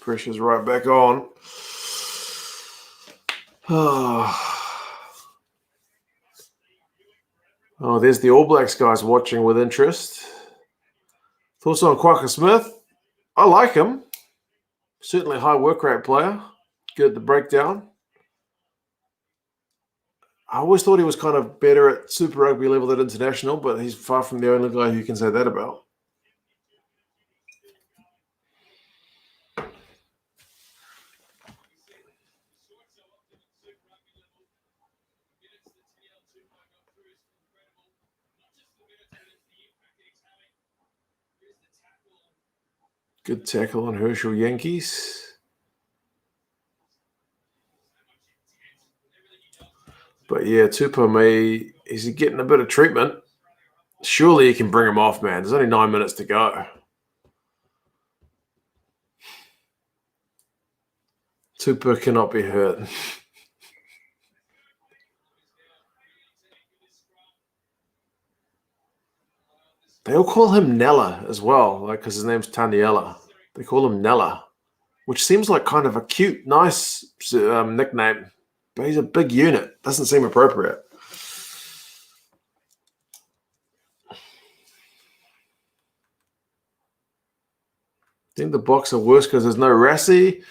Pressure's right back on. Oh, there's the All Blacks guys watching with interest. Thoughts on Quacker Smith? I like him. Certainly a high work rate player. Good at the breakdown. I always thought he was kind of better at Super Rugby level than international, but he's far from the only guy who can say that about. Good tackle on Herschel Yankees. But yeah, Tupou, is he getting a bit of treatment? Surely you can bring him off, man. There's only 9 minutes to go. Tupou cannot be hurt. They all call him Nella as well, because his name's Taniela. They call him Nella, which seems like kind of a cute, nice nickname. But he's a big unit. Doesn't seem appropriate. I think the Boks are worse because there's no Rassie.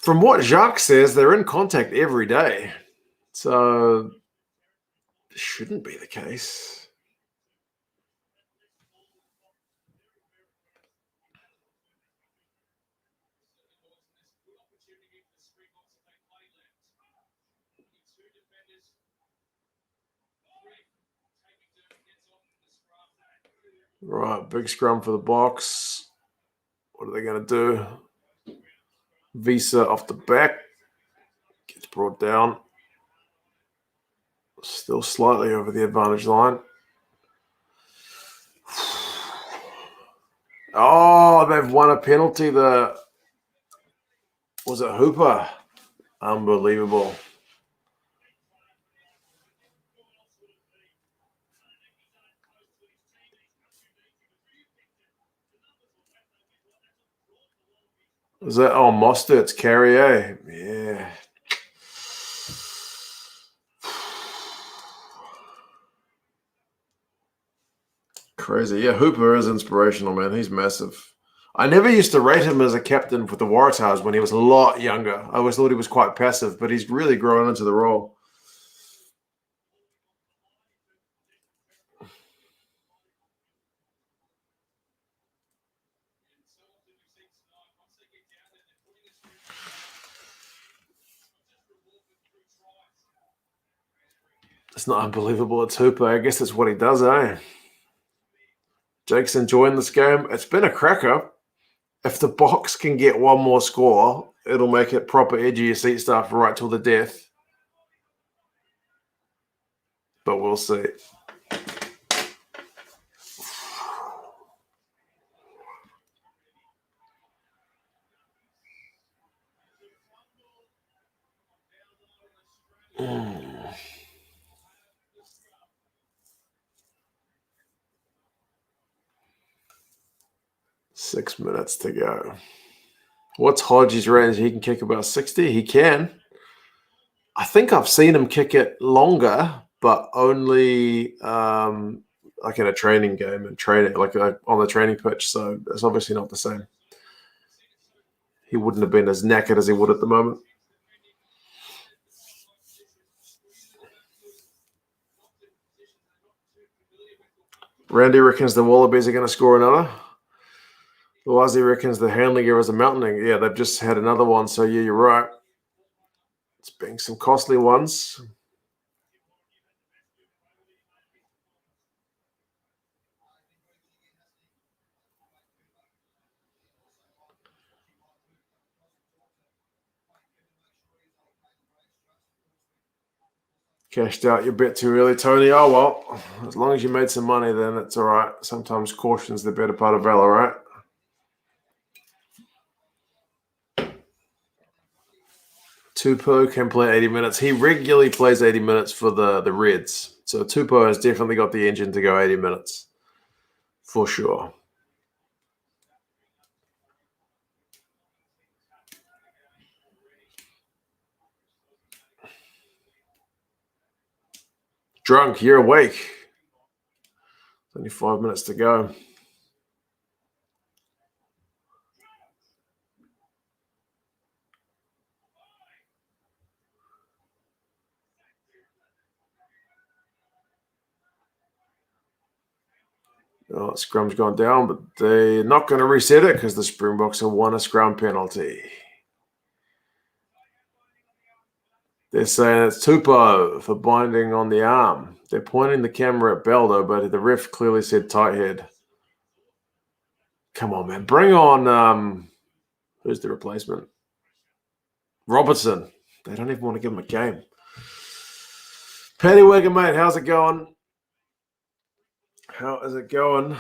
From what Jacques says, they're in contact every day. So it shouldn't be the case. Right, big scrum for the Boks. What are they going to do? Visa off the back. Gets brought down. Still slightly over the advantage line. Oh, they've won a penalty. Was it Hooper? Unbelievable. Is that Mostert's Carrier? Yeah. Crazy. Yeah, Hooper is inspirational, man. He's massive. I never used to rate him as a captain for the Waratahs when he was a lot younger. I always thought he was quite passive, but he's really grown into the role. It's not unbelievable. It's Hooper. I guess that's what he does, eh? Jake's enjoying this game. It's been a cracker. If the Boks can get one more score, it'll make it proper edgy of your seat stuff right till the death. But we'll see. Mm. 6 minutes to go. What's Hodge's range? He can kick about 60. He can. I think I've seen him kick it longer, but only like in a training game and training, like on the training pitch. So it's obviously not the same. He wouldn't have been as knackered as he would at the moment. Randy reckons the Wallabies are going to score another. Lawazi reckons the Handling era is a mountain. Yeah, they've just had another one. So, yeah, you're right. It's been some costly ones. Cashed out your bet too early, Tony. Oh, well, as long as you made some money, then it's all right. Sometimes caution's the better part of valor, right? Tupou can play 80 minutes. He regularly plays 80 minutes for the Reds. So Tupou has definitely got the engine to go 80 minutes. For sure. Drunk, you're awake. Only 5 minutes to go. Oh, scrum's gone down, but they're not going to reset it because the Springboks have won a scrum penalty. They're saying it's Tupou for binding on the arm. They're pointing the camera at Beldo, but the ref clearly said tight head. Come on, man. Bring on, who's the replacement? Robertson. They don't even want to give him a game. Paddy Wigan, mate, how's it going? How is it going?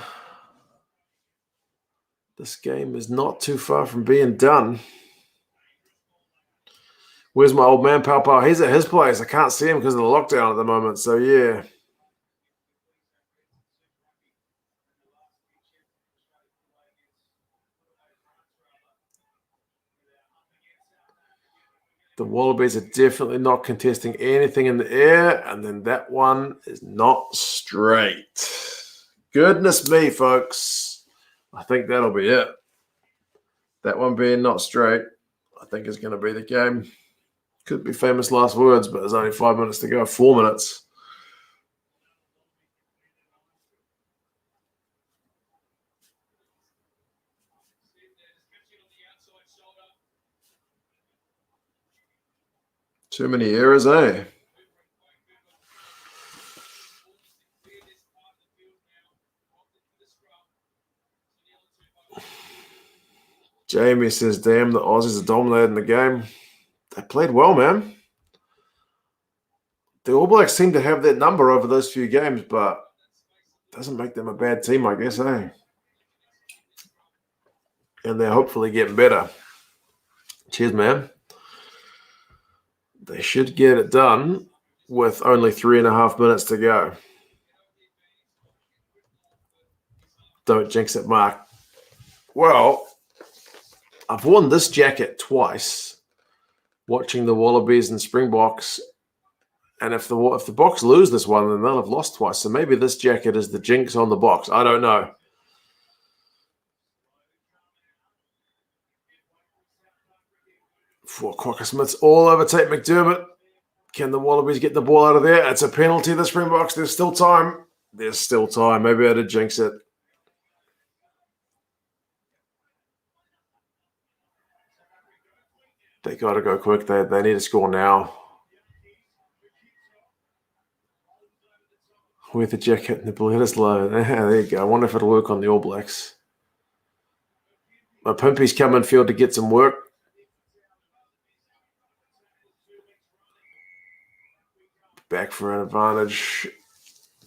This game is not too far from being done. Where's my old man, Pau? He's at his place. I can't see him because of the lockdown at the moment. So, yeah. The Wallabies are definitely not contesting anything in the air. And then that one is not straight. Goodness me, folks. I think that'll be it. That one being not straight, I think is going to be the game. Could be famous last words, but there's only 5 minutes to go. 4 minutes. Too many errors, eh? Jamie says, damn, the Aussies are dominating the game. They played well, man. The All Blacks seem to have that number over those few games, but it doesn't make them a bad team, I guess, eh? And they're hopefully getting better. Cheers, man. They should get it done with only 3.5 minutes to go. Don't jinx it, Mark. Well, I've worn this jacket twice watching the Wallabies and Springboks. And if the Boks lose this one, then they'll have lost twice. So maybe this jacket is the jinx on the Boks. I don't know. For Crocker Smith's all over Tate McDermott. Can the Wallabies get the ball out of there? It's a penalty, the Springboks. There's still time. There's still time. Maybe I did jinx it. They got to go quick. They need to score now. With the jacket and the blue, it is low. There you go. I wonder if it'll work on the All Blacks. My Pimpy's come in field to get some work. Back for an advantage.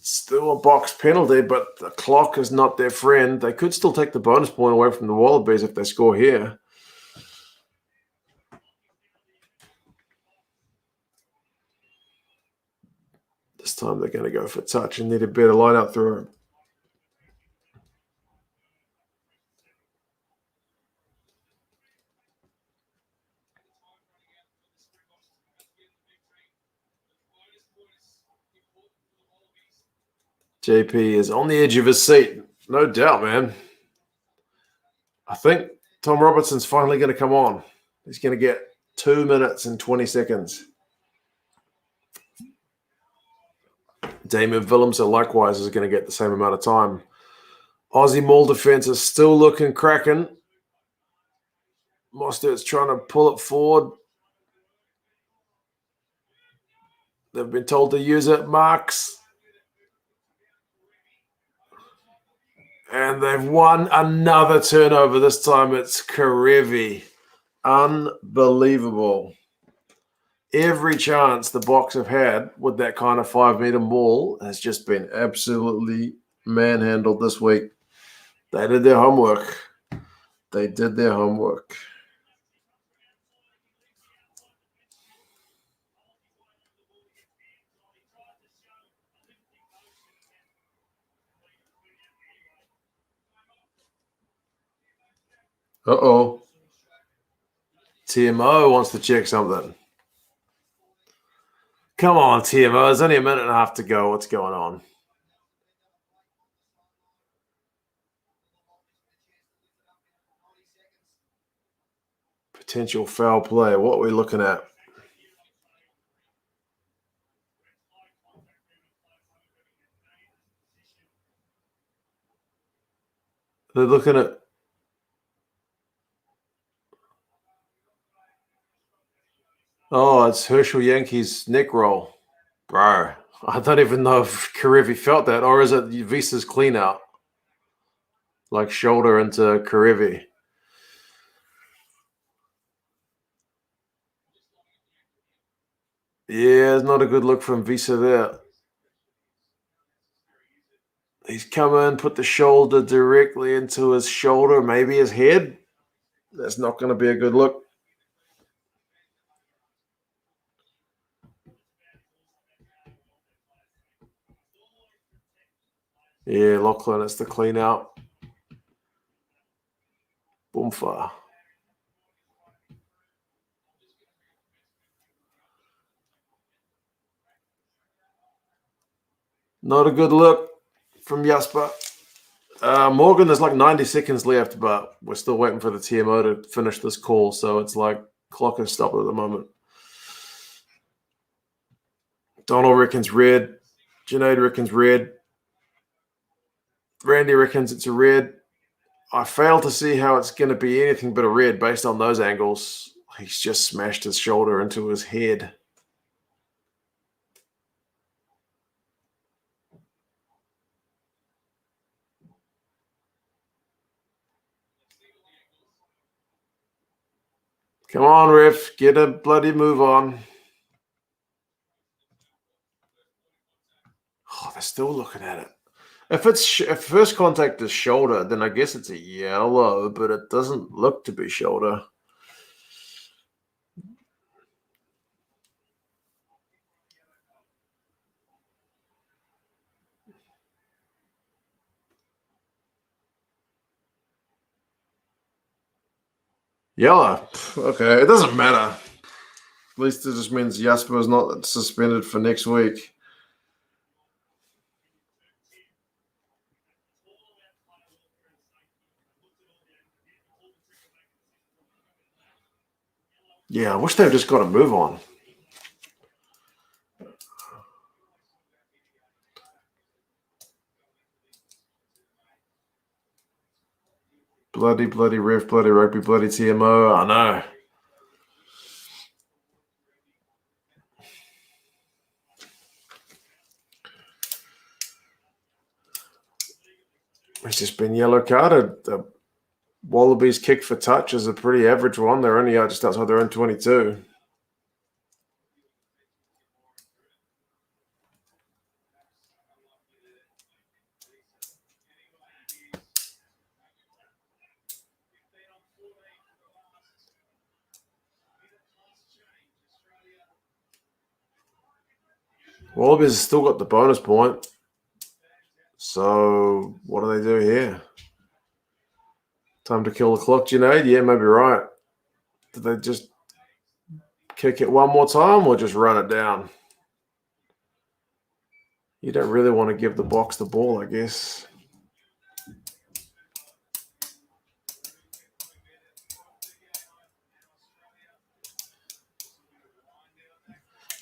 Still a box penalty, but the clock is not their friend. They could still take the bonus point away from the Wallabies if they score here. This time they're going to go for touch and need a better line out through. JP is on the edge of his seat. No doubt, man. I think Tom Robertson's finally going to come on. He's going to get 2 minutes and 20 seconds. Damien Willems, likewise, is going to get the same amount of time. Aussie Maul defense is still looking cracking. Mostert's trying to pull it forward. They've been told to use it. Marks. And they've won another turnover. This time it's Karevi. Unbelievable. Every chance the Boks have had with that kind of 5-meter maul has just been absolutely manhandled this week. They did their homework. They did their homework. Uh-oh. TMO wants to check something. Come on, TMO. There's only a minute and a half to go. What's going on? Potential foul play. What are we looking at? They're looking at... Oh, it's Herschel Yankee's neck roll. Bro, I don't even know if Karevi felt that, or is it Visa's clean out? Like shoulder into Karevi. Yeah, it's not a good look from Visa there. He's come in, put the shoulder directly into his shoulder, maybe his head. That's not going to be a good look. Yeah, Lachlan, it's the clean out. Boomfa. Not a good look from Jasper. Morgan, there's like 90 seconds left, but we're still waiting for the TMO to finish this call. So it's like clock is stopped at the moment. Donald reckons red. Junaid reckons red. Randy reckons it's a red. I fail to see how it's going to be anything but a red based on those angles. He's just smashed his shoulder into his head. Come on, ref. Get a bloody move on. Oh, they're still looking at it. If first contact is shoulder, then I guess it's a yellow, but it doesn't look to be shoulder. Yellow. Okay, it doesn't matter. At least it just means Jasper is not suspended for next week. Yeah, I wish they've just got a move on. Bloody ref, bloody rugby, bloody TMO. I know. He's just been yellow carded. The Wallabies kick for touch is a pretty average one. They're only just outside their own 22. Wallabies has still got the bonus point. So what do they do here? Time to kill the clock, Junaid? Yeah, maybe right. Did they just kick it one more time or just run it down? You don't really want to give the box the ball, I guess.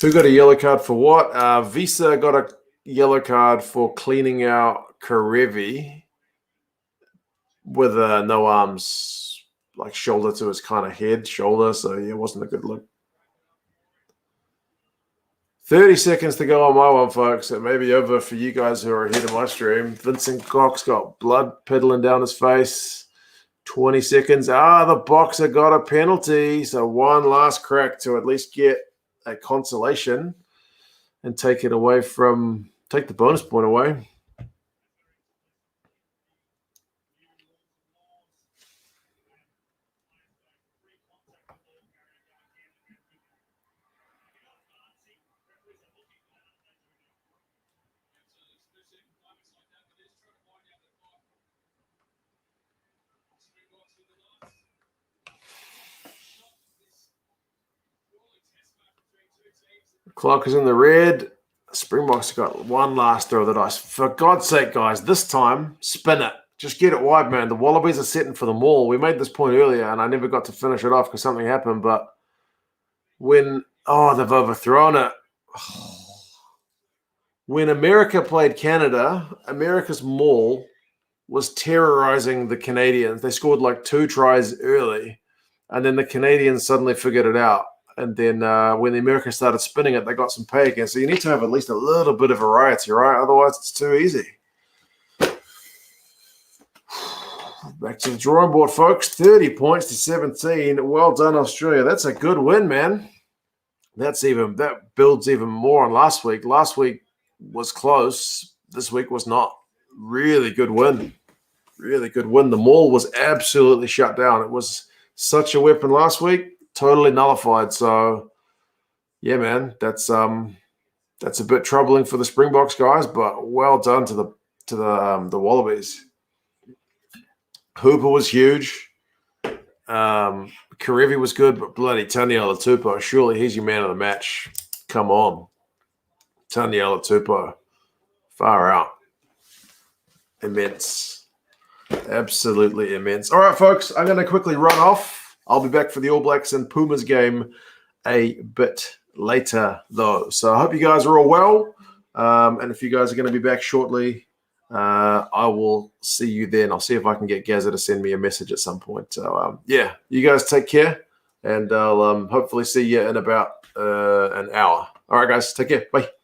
Who got a yellow card for what? Visa got a yellow card for cleaning out Karevi with no arms, like shoulder to his kind of head, shoulder. So yeah, it wasn't a good look. 30 seconds to go on my one, folks. It may be over for you guys who are ahead of my stream. Vincent Cox got blood piddling down his face. 20 seconds. The boxer got a penalty. So one last crack to at least get a consolation and take the bonus point away. Clock is in the red. Springboks have got one last throw of the dice. For God's sake, guys, this time, spin it. Just get it wide, man. The Wallabies are setting for the maul. We made this point earlier, and I never got to finish it off because something happened. But when, they've overthrown it. When America played Canada, America's maul was terrorizing the Canadians. They scored like 2 tries early, and then the Canadians suddenly figured it out. And then when the Americans started spinning it, they got some pay again. So you need to have at least a little bit of variety, right? Otherwise, it's too easy. Back to the drawing board, folks. 30 points to 17. Well done, Australia. That's a good win, man. That builds even more on last week. Last week was close. This week was not. Really good win. Really good win. The maul was absolutely shut down. It was such a weapon last week. Totally nullified. So, yeah, man, that's a bit troubling for the Springboks guys, but well done to the Wallabies. Hooper was huge. Karevi was good, but bloody Taniela Tupou, surely he's your man of the match. Come on, Taniela Tupou, far out, immense, absolutely immense. All right, folks, I'm going to quickly run off. I'll be back for the All Blacks and Pumas game a bit later, though. So I hope you guys are all well. And if you guys are going to be back shortly, I will see you then. I'll see if I can get Gazza to send me a message at some point. So, yeah, you guys take care. And I'll hopefully see you in about an hour. All right, guys, take care. Bye.